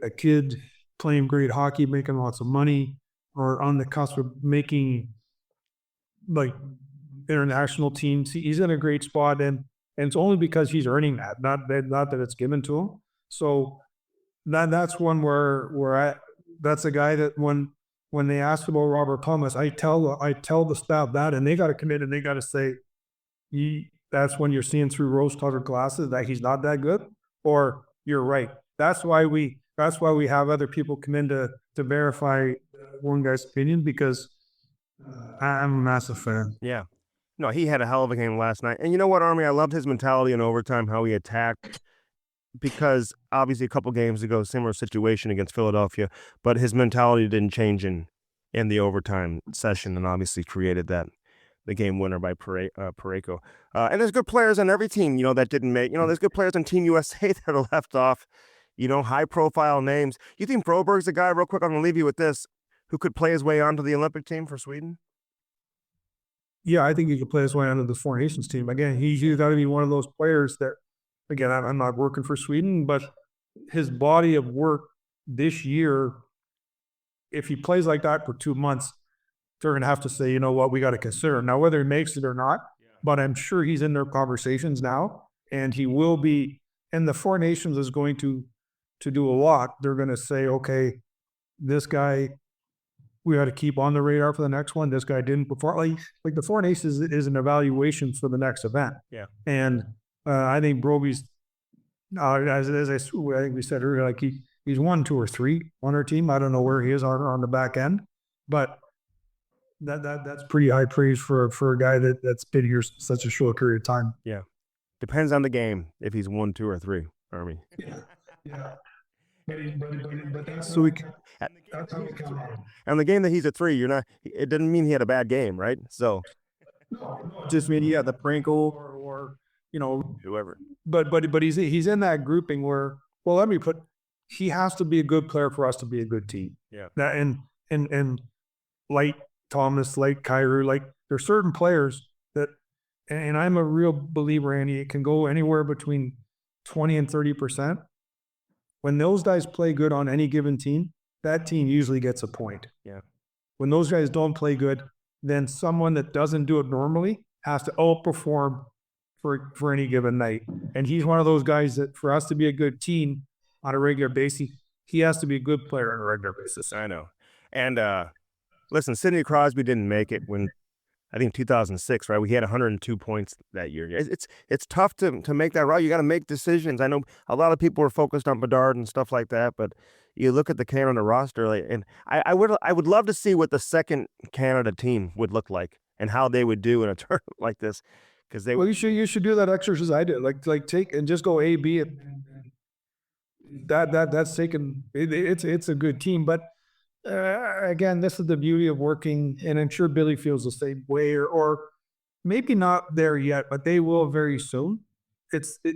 a kid playing great hockey, making lots of money, or on the cusp of making like international teams. He's in a great spot, and it's only because he's earning that, not that it's given to him. So that's one where that's a guy that when they ask about Robert Thomas, I tell the staff that, and they got to commit, and they got to say, that's when you're seeing through rose-colored glasses that he's not that good, or you're right. That's why we have other people come in to verify one guy's opinion, because I'm a massive fan. Yeah. No, he had a hell of a game last night. And you know what, Army? I loved his mentality in overtime, how he attacked, because obviously a couple games ago, similar situation against Philadelphia, but his mentality didn't change in the overtime session, and obviously created the game winner by Parayko. And there's good players on every team, that didn't make, there's good players on Team USA that are left off, high profile names. You think Broberg's a guy, real quick, I'm going to leave you with this, who could play his way onto the Olympic team for Sweden? Yeah, I think he could play his way onto the Four Nations team. Again, he's got to be one of those players that, again, I'm not working for Sweden, but his body of work this year, if he plays like that for 2 months, they're going to have to say, you know what, we got to consider. Now, whether he makes it or not, but I'm sure he's in their conversations now, and he will be. And the Four Nations is going to do a lot. They're going to say, okay, this guy, we got to keep on the radar for the next one. This guy didn't perform. Like the Four Nations is an evaluation for the next event. Yeah. And I think Broby's, as I think we said earlier, like he's 1, 2, or 3 on our team. I don't know where he is on the back end, but that's pretty high praise for a guy that's been here such a short period of time. Yeah. Depends on the game if he's 1, 2, or 3, Army. Yeah. But that's so that's how we come on. And the game that he's a 3, it didn't mean he had a bad game, right? So No, just mean the Franco or whoever. But he's in that grouping where, well, he has to be a good player for us to be a good team. Yeah. That and like Thomas, like Kyrou, like there's certain players that, and I'm a real believer, Andy, it can go anywhere between 20 and 30%. When those guys play good on any given team, that team usually gets a point. Yeah. When those guys don't play good, then someone that doesn't do it normally has to outperform for any given night. And he's one of those guys that, for us to be a good team on a regular basis, he has to be a good player on a regular basis. I know. And listen, Sidney Crosby didn't make it when, I think, 2006, right? We had 102 points that year. It's tough to make that right. You got to make decisions. I know a lot of people are focused on Bedard and stuff like that, but you look at the Canada roster, and I would love to see what the second Canada team would look like and how they would do in a tournament like this, because they. Well, you should do that exercise I did, like take and just go A, B, and that's taken. It's a good team, but. Again, this is the beauty of working, and I'm sure Billy feels the same way, or maybe not there yet, but they will very soon.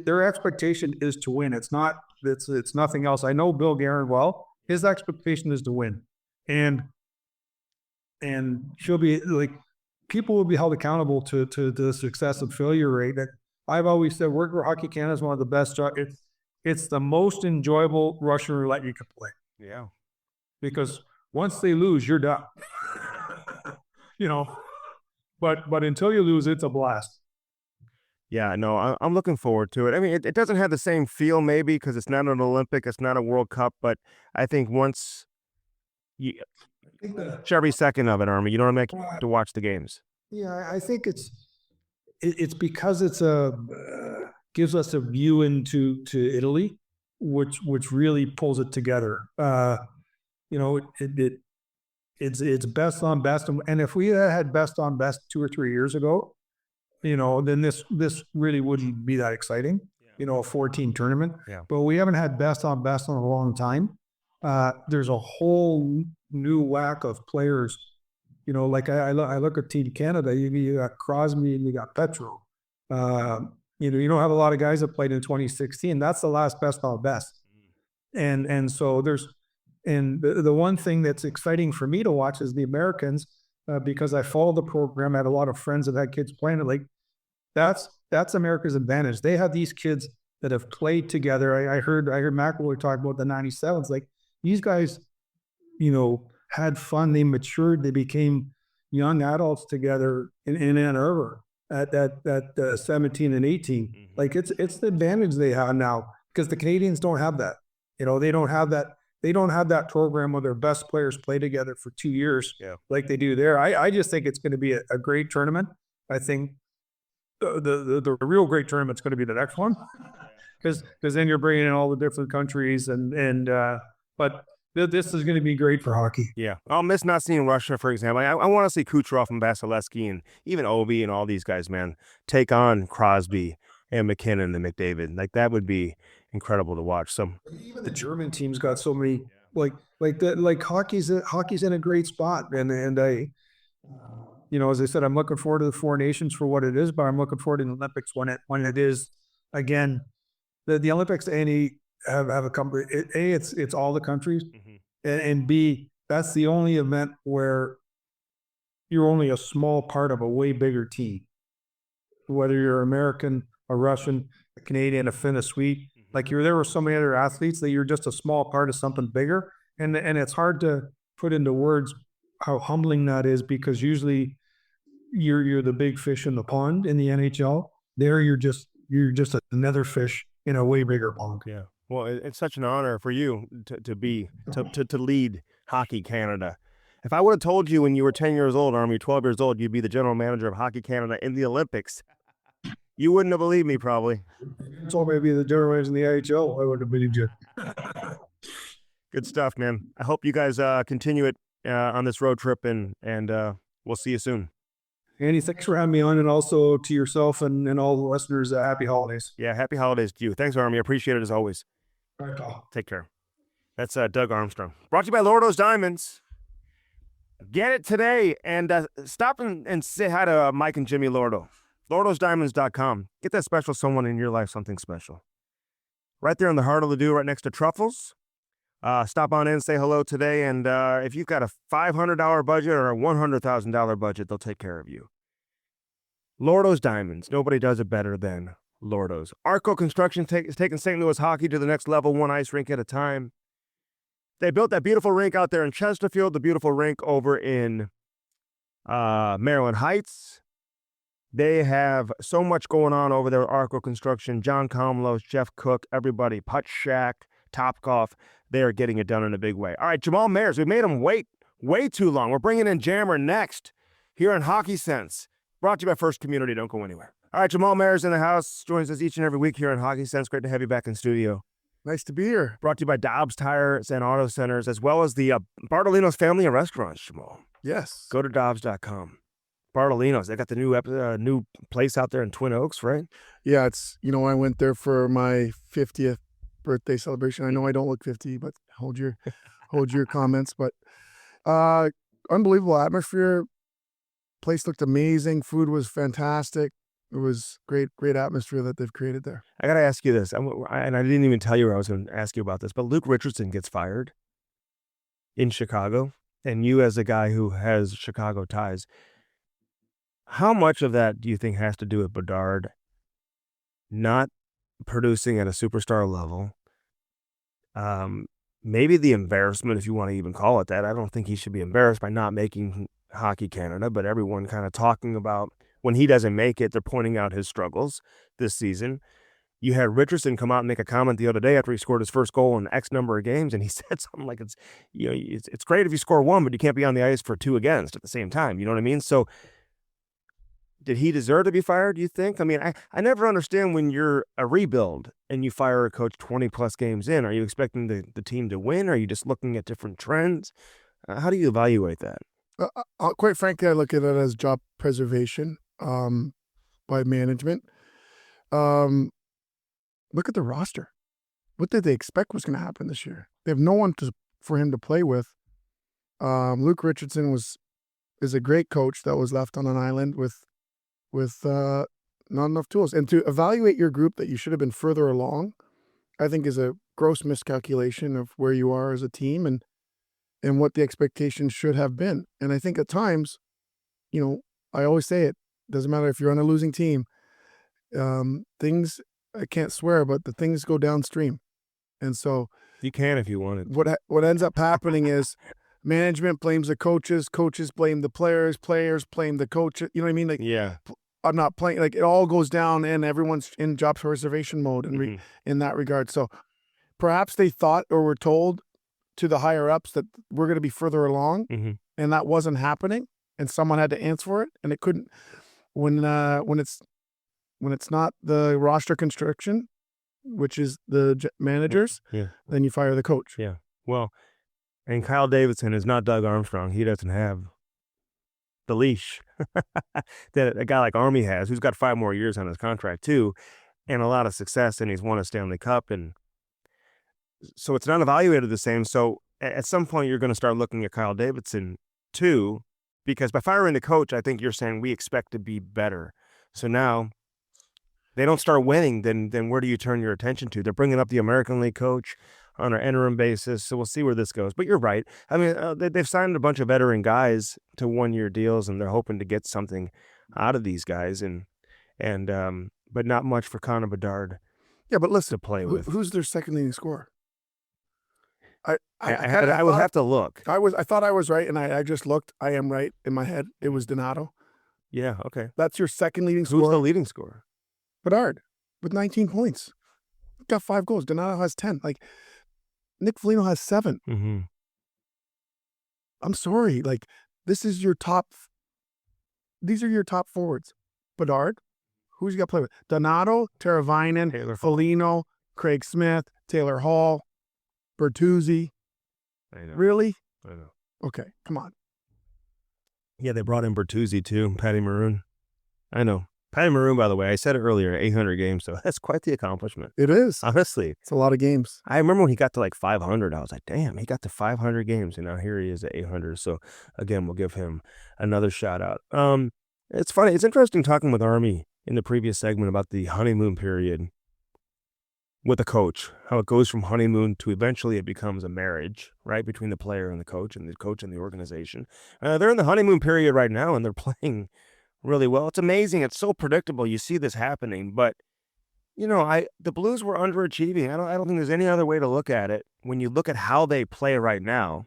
their expectation is to win. It's nothing else. I know Bill Guerin well. His expectation is to win, and she'll be like, people will be held accountable to the success and failure rate. That I've always said, work for Hockey Canada is one of the best jobs. It's the most enjoyable Russian roulette you can play. Yeah. Because once they lose, you're done. But until you lose, it's a blast. Yeah, no, I'm looking forward to it. I mean, it doesn't have the same feel maybe because it's not an Olympic, it's not a World Cup, but I think once you every second of it, Army, you know what I mean, to watch the games. Yeah, I think it's because it's gives us a view into Italy, which really pulls it together. It's best on best, and if we had best on best 2 or 3 years ago, then this really wouldn't be that exciting. A 14 tournament. Yeah. But we haven't had best on best in a long time. There's a whole new whack of players. Like I look at Team Canada. You got Crosby and you got Petro. You don't have a lot of guys that played in 2016. That's the last best on best. And so the one thing that's exciting for me to watch is the Americans, because I follow the program. I have a lot of friends that had kids playing it. Like that's America's advantage. They have these kids that have played together. I heard McElroy talk about the 97s. Like these guys, had fun. They matured. They became young adults together in Ann Arbor at 17 and 18. Mm-hmm. Like it's the advantage they have now, because the Canadians don't have that. They don't have that. They don't have that program where their best players play together for 2 years, like they do there. I just think it's going to be a great tournament. I think the real great tournament's going to be the next one, because then you're bringing in all the different countries but this is going to be great for hockey. Yeah, I'll miss not seeing Russia, for example. I want to see Kucherov and Vasilevsky and even Ovi and all these guys, man, take on Crosby and McKinnon and McDavid. Like that would be incredible to watch. So even the German team's got so many like hockey's in a great spot, and I, as I said, I'm looking forward to the Four Nations for what it is, but I'm looking forward to the Olympics when it is again. The Olympics have a company. It's all the countries, mm-hmm. and B, that's the only event where you're only a small part of a way bigger team. Whether you're American, a Russian, a Canadian, a Finn, a Swede, mm-hmm. like there were so many other athletes that you're just a small part of something bigger, and it's hard to put into words how humbling that is, because usually you're the big fish in the pond in the NHL. There you're just another fish in a way bigger pond. Yeah. Well, it's such an honor for you to lead Hockey Canada. If I would have told you when you were 10 years old, Army, 12 years old, you'd be the general manager of Hockey Canada in the Olympics, you wouldn't have believed me, probably. You told me to be the general manager in the AHL, I would have believed you. Good stuff, man. I hope you guys continue it on this road trip, and we'll see you soon. Andy, thanks for having me on, and also to yourself and all the listeners, happy holidays. Yeah, happy holidays to you. Thanks, Army. I appreciate it as always. All right, Paul. Take care. That's Doug Armstrong. Brought to you by Lordo's Diamonds. Get it today, and stop and say hi to Mike and Jimmy Lordo. LordosDiamonds.com. Get that special someone in your life something special. Right there in the heart of Ladue, right next to Truffles. Stop on in, say hello today, and if you've got a $500 budget or a $100,000 budget, they'll take care of you. Lordo's Diamonds. Nobody does it better than Lordo's. Arco Construction is taking St. Louis hockey to the next level, one ice rink at a time. They built that beautiful rink out there in Chesterfield, the beautiful rink over in Maryland Heights. They have so much going on over there at Arco Construction. John Comlos, Jeff Cook, everybody, Putt Shack, Topgolf. They are getting it done in a big way. All right, Jamal Mayers, we made him wait way too long. We're bringing in Jammer next here on Hockey Sense. Brought to you by First Community. Don't go anywhere. All right, Jamal Mayers in the house. Joins us each and every week here on Hockey Sense. Great to have you back in studio. Nice to be here. Brought to you by Dobbs Tires and Auto Centers, as well as the Bartolino's Family of Restaurants, Jamal. Yes. Go to Dobbs.com. Bartolino's, they got the new place out there in Twin Oaks, right? Yeah, it's, I went there for my 50th birthday celebration. I know I don't look 50, but hold your comments. But unbelievable atmosphere. Place looked amazing. Food was fantastic. It was great atmosphere that they've created there. I got to ask you this, and I didn't even tell you I was going to ask you about this, but Luke Richardson gets fired in Chicago, and you as a guy who has Chicago ties, how much of that do you think has to do with Bedard not producing at a superstar level? Maybe the embarrassment, if you want to even call it that. I don't think he should be embarrassed by not making Hockey Canada, but everyone kind of talking about when he doesn't make it, they're pointing out his struggles this season. You had Richardson come out and make a comment the other day after he scored his first goal in X number of games, and he said something like, it's great if you score one, but you can't be on the ice for 2 against at the same time. You know what I mean? So did he deserve to be fired, do you think? I mean, I never understand when you're a rebuild and you fire a coach 20-plus games in. Are you expecting the team to win? Are you just looking at different trends? How do you evaluate that? Quite frankly, I look at it as job preservation by management. Look at the roster. What did they expect was going to happen this year? They have no one for him to play with. Luke Richardson is a great coach that was left on an island with not enough tools. And to evaluate your group that you should have been further along, I think is a gross miscalculation of where you are as a team and what the expectations should have been. And I think at times, I always say it, doesn't matter if you're on a losing team, things, I can't swear, but the things go downstream. And so you can if you wanted. What ends up happening is management blames the coaches blame the players blame the coaches. You know what I mean? Like, yeah, I'm not playing. Like, it all goes down, and everyone's in job preservation mode in that regard. So perhaps they thought or were told to the higher ups that we're going to be further along, and that wasn't happening, and someone had to answer for it, and it couldn't. When it's not the roster construction, which is the managers, then you fire the coach. Yeah. Well, and Kyle Davidson is not Doug Armstrong. He doesn't have the leash that a guy like Army has, who's got 5 more years on his contract too, and a lot of success, and he's won a Stanley Cup, and so it's not evaluated the same. So at some point, you're going to start looking at Kyle Davidson too, because by firing the coach, I think you're saying we expect to be better. So now they don't start winning, then where do you turn your attention to? They're bringing up the American League coach on an interim basis, so we'll see where this goes. But you're right. I mean, they've signed a bunch of veteran guys to 1-year deals, and they're hoping to get something out of these guys, and but not much for Connor Bedard. Yeah, but listen, to play with. Who's their second leading scorer? I would have to look. I thought I was right, and I just looked. I am right in my head. It was Donato. Yeah, okay. That's your second leading scorer. Who's the leading scorer? Bedard, with 19 points. Got 5 goals. Donato has 10. Like, Nick Foligno has 7. Mm-hmm. I'm sorry. Like, these are your top forwards. Bedard, who's you got to play with? Donato, Teravainen, Foligno, Craig Smith, Taylor Hall, Bertuzzi. I know. Really? I know. Okay, come on. Yeah, they brought in Bertuzzi too, Patty Maroon. I know. Patty Maroon, by the way, I said it earlier, 800 games, so that's quite the accomplishment. It is. Honestly. It's a lot of games. I remember when he got to like 500, I was like, damn, he got to 500 games, and now here he is at 800. So, again, we'll give him another shout out. It's funny. It's interesting talking with Army in the previous segment about the honeymoon period with a coach, how it goes from honeymoon to eventually it becomes a marriage, right, between the player and the coach and the organization. They're in the honeymoon period right now, and they're playing really well. It's amazing. It's so predictable. You see this happening, but the Blues were underachieving. I don't think there's any other way to look at it. When you look at how they play right now,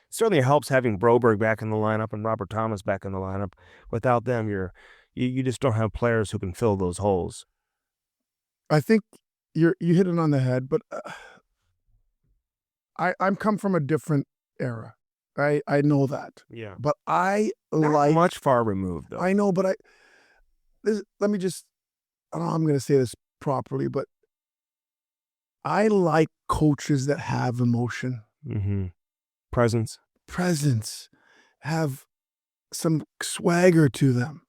it certainly helps having Broberg back in the lineup and Robert Thomas back in the lineup. Without them, you just don't have players who can fill those holes. I think you hit it on the head, but I'm come from a different era. I know that. Yeah. But I Not much far removed, though. I know, but let me just, I don't know how I'm going to say this properly, but I like coaches that have emotion. Mm-hmm. Presence. Have some swagger to them.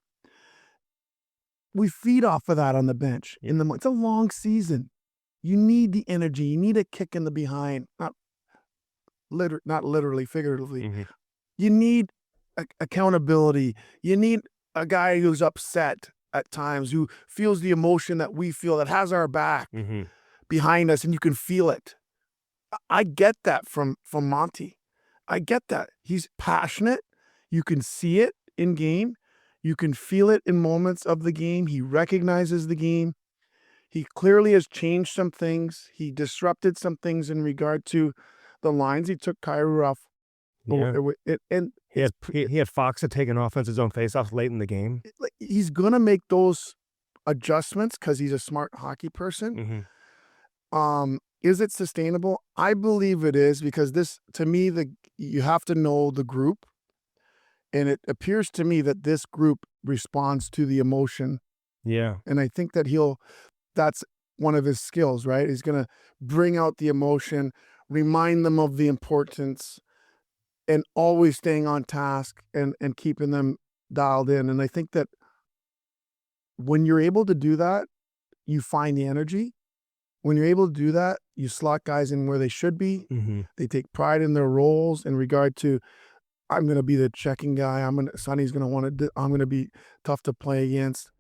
We feed off of that on the bench. It's a long season. You need the energy. You need a kick in the behind. Not literally, figuratively. Mm-hmm. You need accountability. You need a guy who's upset at times, who feels the emotion that we feel, that has our back behind us, and you can feel it. I get that from Monty. I get that. He's passionate. You can see it in game. You can feel it in moments of the game. He recognizes the game. He clearly has changed some things. He disrupted some things in regard to the lines. He took Kyrou off. Yeah. And He had Foxa taking offense his own faceoffs late in the game. he's going to make those adjustments because he's a smart hockey person. Is it sustainable? I believe it is, because this, to me, you have to know the group. And it appears to me that this group responds to the emotion. Yeah. And I think that that's one of his skills, right? He's going to bring out the emotion, remind them of the importance, and always staying on task and keeping them dialed in. And I think that when you're able to do that, you find the energy. When you're able to do that, you slot guys in where they should be. They take pride in their roles in regard to, I'm going to be the checking guy. Sonny's going to want to, I'm going to be tough to play against.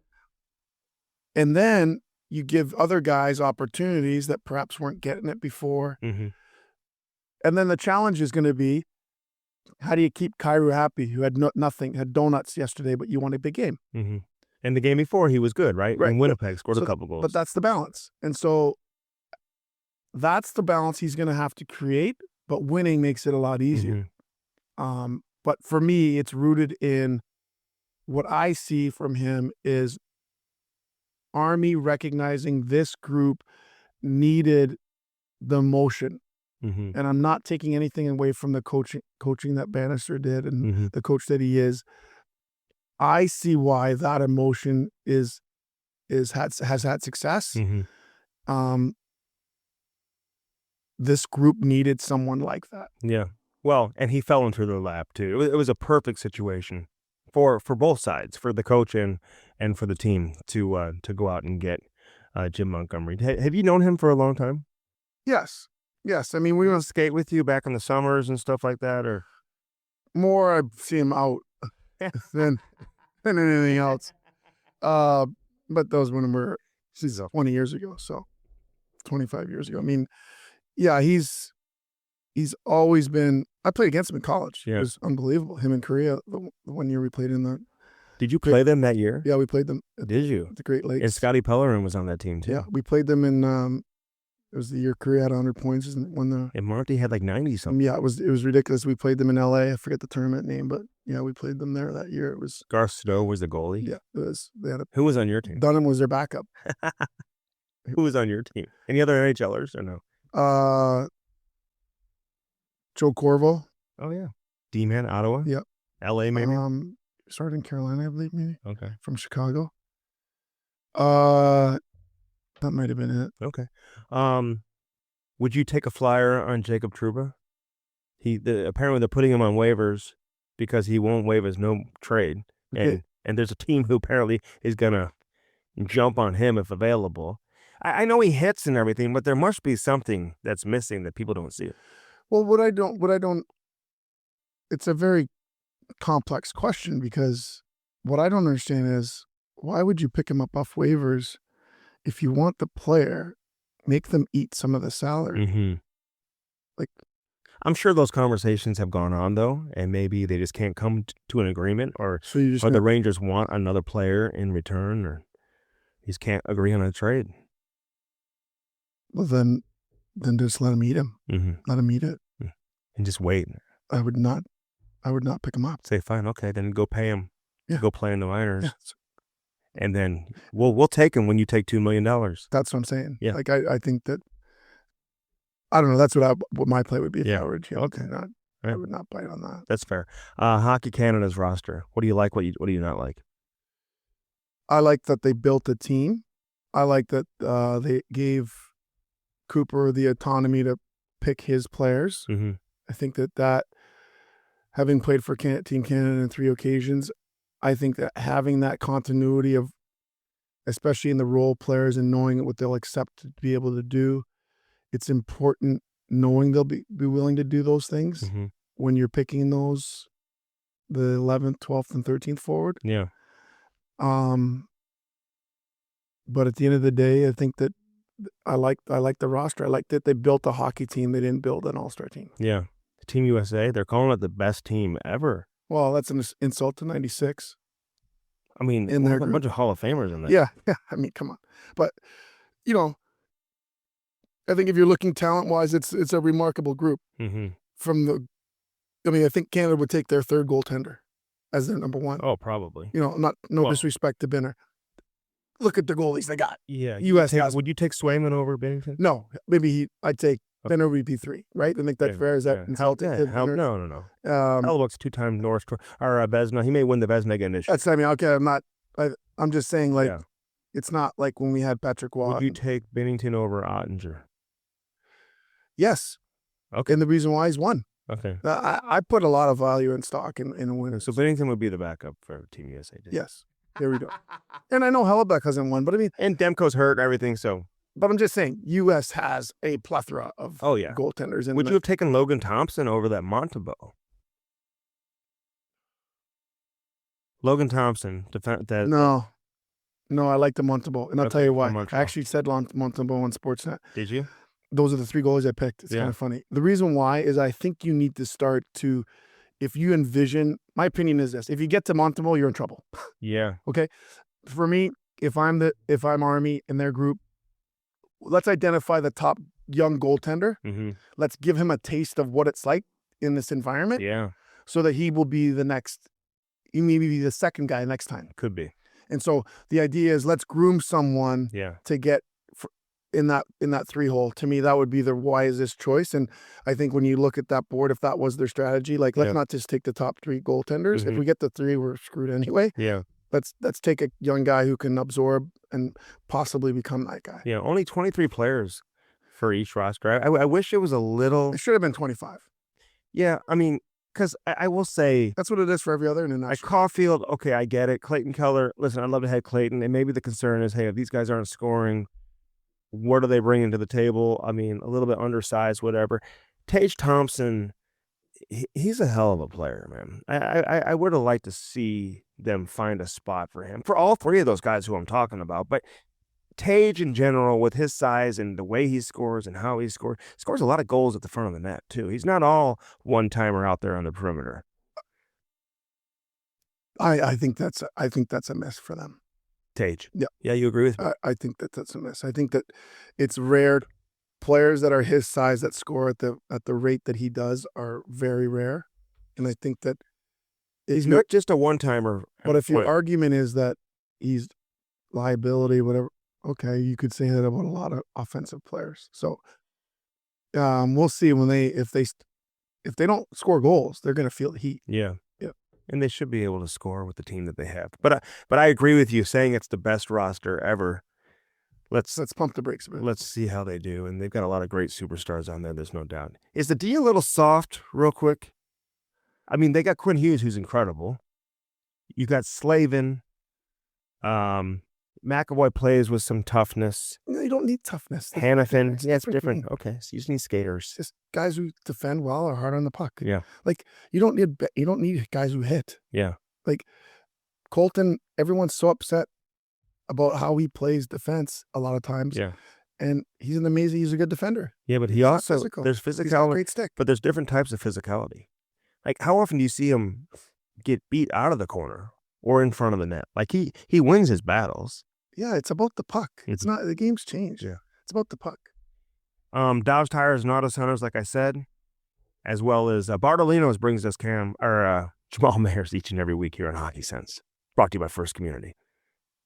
And then you give other guys opportunities that perhaps weren't getting it before. And then the challenge is going to be, how do you keep Kyrou happy, who had nothing, had donuts yesterday, but you won a big game? And the game before, he was good, right? In Winnipeg, scored a couple goals. But that's the balance. And so that's the balance he's going to have to create, but winning makes it a lot easier. But for me, it's rooted in what I see from him is Army recognizing this group needed the motion. And I'm not taking anything away from the coaching that Bannister did and the coach that he is. I see why that emotion has had success. This group needed someone like that. Yeah. Well, and he fell into their lap too. It was a perfect situation for both sides, for the coach and for the team to go out and get Jim Montgomery. Have you known him for a long time? Yes. I mean, We want to skate with you back in the summers and stuff like that, or more I see him out than anything else. But those when we're 20 years ago, so 25 years ago. I mean, yeah, he's always been. I played against him in college. Yeah. It was unbelievable. Him in Korea, the 1 year we played in the. Did you play them that year? Yeah, we played them. Did you? At the Great Lakes. And Scotty Pellerin was on that team too. Yeah, we played them in. It was the year Korea had 100 points and won the. And Marty had like 90 something. Yeah, it was ridiculous. We played them in L.A. I forget the tournament name, but yeah, we played them there that year. It was. Garth Snow was the goalie. Yeah, it was. They had Who was on your team? Dunham was their backup. Who was on your team? Any other NHLers or no? Joe Corvo. Oh yeah, D-man, Ottawa. Yep. L.A. maybe. Started in Carolina, I believe, maybe. Okay. From Chicago. That might have been it. Okay. Would you take a flyer on Jacob Trouba? Apparently they're putting him on waivers because he won't waive his no trade, and there's a team who apparently is gonna jump on him if available. I know he hits and everything, but there must be something that's missing that people don't see. Well, what I don't, it's a very complex question, because what I don't understand is, why would you pick him up off waivers if you want the player? Make them eat some of the salary. Like, I'm sure those conversations have gone on though, and maybe they just can't come to an agreement, or the Rangers want another player in return, or he just can't agree on a trade. Well, then just let him eat him. Let him eat it, and just wait. I would not pick him up. Say, fine, okay, then go pay him. Yeah. Go play in the minors. Yeah. And then we'll take him when you take $2 million. That's what I'm saying. Yeah. Like I think that, I don't know. That's what my play would be if Yeah. I were Jim. Okay. I would not bite on that. That's fair. Hockey Canada's roster. What do you like? What do you not like? I like that they built a team. I like that they gave Cooper the autonomy to pick his players. I think that having played for Team Canada on 3 occasions, I think that having that continuity of, especially in the role players and knowing what they'll accept to be able to do, it's important knowing they'll be willing to do those things when you're picking the 11th, 12th, and 13th forward. Yeah. But at the end of the day, I think that I like the roster. I like that they built a hockey team. They didn't build an all-star team. Yeah. Team USA, they're calling it the best team ever. Well, that's an insult to 96. I mean, In we'll their have a bunch of Hall of Famers in there. Yeah. I mean, come on. But, you know, I think if you're looking talent-wise, it's a remarkable group. Mm-hmm. I think Canada would take their third goaltender as their number one. Oh, probably. You know, no disrespect to Binner. Look at the goalies they got. Yeah. U.S. has. Would you take Swayman over Binnington? No, maybe I'd take Binner would be 3, right? I think that's fair. Is that insulting? No. Hellebuyck's 2-time Norris or Vezina. He may win the Vezina again this year. That's, I mean, okay, I'm just saying, like, it's not like when we had Patrick Waugh. Would you take Binnington over Ottinger? Yes. Okay. And the reason why is one. Okay. I put a lot of value in stock in a winner. So Binnington would be the backup for Team USA. Yes. There we go. And I know Hellebuyck hasn't won, but I mean, and Demko's hurt and everything, so. But I'm just saying, U.S. has a plethora of goaltenders. Would you have taken Logan Thompson over that Montembeau? Logan Thompson, No, I like the Montembeau, and I'll tell you why. Montembeau. I actually said Montembeau on Sportsnet. Did you? Those are the 3 goalies I picked. It's kind of funny. The reason why is I think you need to start to, if you envision, my opinion is this: if you get to Montembeau, you're in trouble. Yeah. Okay. For me, if I'm Army in their group, let's identify the top young goaltender. Mm-hmm. Let's give him a taste of what it's like in this environment. Yeah. So that he will be the next. He may be the second guy next time. Could be. And so the idea is let's groom someone to get in that 3-hole. To me, that would be the wisest choice. And I think when you look at that board, if that was their strategy, like let's not just take the top 3 goaltenders. Mm-hmm. If we get the 3, we're screwed anyway. Yeah. Let's take a young guy who can absorb and possibly become that guy. Yeah. Only 23 players for each roster. I wish it was a little. It should have been 25. Yeah. I mean, because I will say. That's what it is for every other international. Like Caulfield, okay, I get it. Clayton Keller, listen, I'd love to have Clayton. And maybe the concern is, hey, if these guys aren't scoring, what are they bringing to the table? I mean, a little bit undersized, whatever. Tage Thompson, he's a hell of a player, man. I would have liked to see them find a spot for him. For all 3 of those guys who I'm talking about. But Tage in general, with his size and the way he scores and how he scores a lot of goals at the front of the net, too. He's not all one-timer out there on the perimeter. I think that's a miss for them. Tage. Yeah. Yeah, you agree with me? I think that's a miss. I think that it's rare. Players that are his size that score at the rate that he does are very rare. And I think that he's not just a one-timer. But if your argument is that he's liability, whatever, okay, you could say that about a lot of offensive players. So we'll see if they don't score goals, they're going to feel the heat. Yeah. And they should be able to score with the team that they have. But I agree with you saying it's the best roster ever. Let's pump the brakes a bit. Let's see how they do. And they've got a lot of great superstars on there. There's no doubt. Is the D a little soft, real quick? I mean, they got Quinn Hughes, who's incredible. You got Slavin. McAvoy plays with some toughness. No, you don't need toughness. Hanifin. Yeah, it's different. Okay, so you just need skaters. Just guys who defend well are hard on the puck. Yeah. Like, you don't need guys who hit. Yeah. Like, Colton, everyone's so upset about how he plays defense a lot of times. Yeah. And he's a good defender. Yeah, but he's physical. There's He's got a physicality. great stick. But there's different types of physicality. Like, how often do you see him get beat out of the corner or in front of the net? Like, he wins his battles. Yeah, it's about the puck. It's Mm-hmm. not, the game's changed. Yeah. It's about the puck. Dodge Tires and Auto Centers, like I said, as well as Bartolino's brings us Jamal Mayers each and every week here on Hockey Sense. Brought to you by First Community.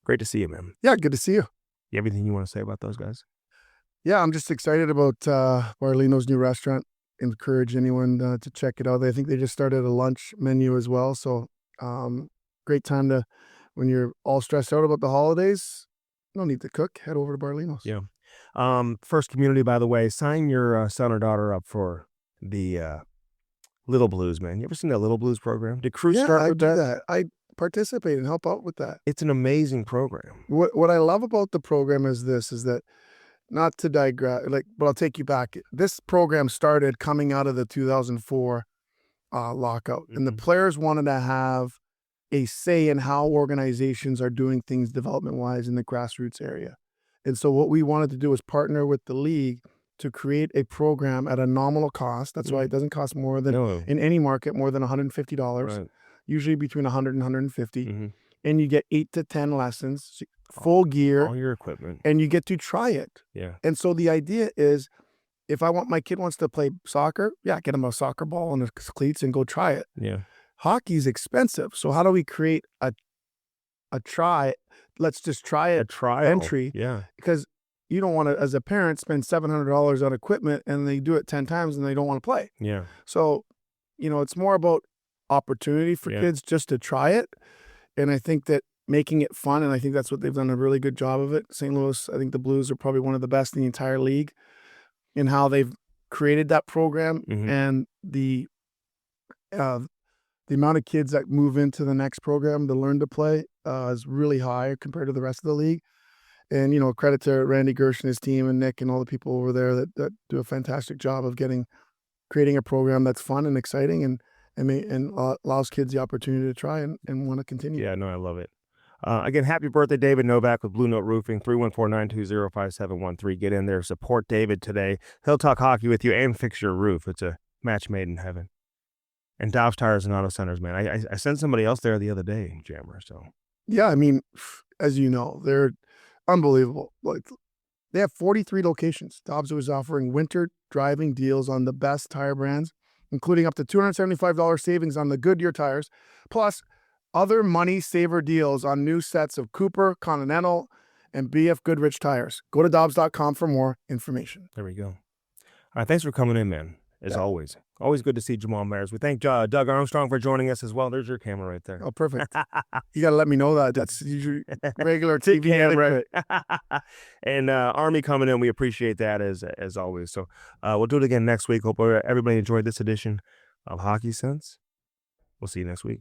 Great to see you, man. Yeah, good to see you. You have anything you want to say about those guys? Yeah, I'm just excited about Bartolino's new restaurant. Encourage anyone to check it out. I think they just started a lunch menu as well. So great time to, when you're all stressed out about the holidays, no need to cook, head over to Bartolino's. Yeah. First Community, by the way, sign your son or daughter up for the Little Blues, man. You ever seen that Little Blues program? Did Cruz start with that? I participate and help out with that. It's an amazing program. What I love about the program is that, not to digress, but I'll take you back. This program started coming out of the 2004 lockout, and the players wanted to have a say in how organizations are doing things development-wise in the grassroots area. And so what we wanted to do was partner with the league to create a program at a nominal cost. That's why it doesn't cost more than, in any market, more than $150, usually between 100 and 150. And you get 8 to 10 lessons, full gear, all your equipment, and you get to try it. Yeah. And so the idea is, if my kid wants to play soccer, get him a soccer ball and his cleats and go try it. Yeah. Hockey's expensive. So how do we create a try? Let's just try it. A trial entry. Yeah. Because you don't want to, as a parent, spend $700 on equipment and they do it 10 times and they don't want to play. Yeah. So, it's more about opportunity for kids just to try it. And I think that making it fun, and I think that's what they've done a really good job of it. St. Louis, I think the Blues are probably one of the best in the entire league in how they've created that program, and the amount of kids that move into the next program to learn to play is really high compared to the rest of the league. And, credit to Randy Gersh and his team and Nick and all the people over there that do a fantastic job of creating a program that's fun and exciting and allows kids the opportunity to try and want to continue. Yeah, no, I love it. Again, happy birthday, David Novak with Blue Note Roofing, 314-920-5713. Get in there, support David today. He'll talk hockey with you and fix your roof. It's a match made in heaven. And Dobbs Tires and Auto Centers, man. I sent somebody else there the other day, Jammer. So yeah, I mean, as you know, they're unbelievable. Like, they have 43 locations. Dobbs was offering winter driving deals on the best tire brands, including up to $275 savings on the Goodyear tires, plus other money saver deals on new sets of Cooper, Continental, and BF Goodrich tires. Go to Dobbs.com for more information. There we go. All right, thanks for coming in, man. As always. Always good to see Jamal Myers. We thank Doug Armstrong for joining us as well. There's your camera right there. Oh, perfect. You got to let me know that. That's usually regular TV camera. And Army coming in. We appreciate that as always. So we'll do it again next week. Hope everybody enjoyed this edition of Hockey Sense. We'll see you next week.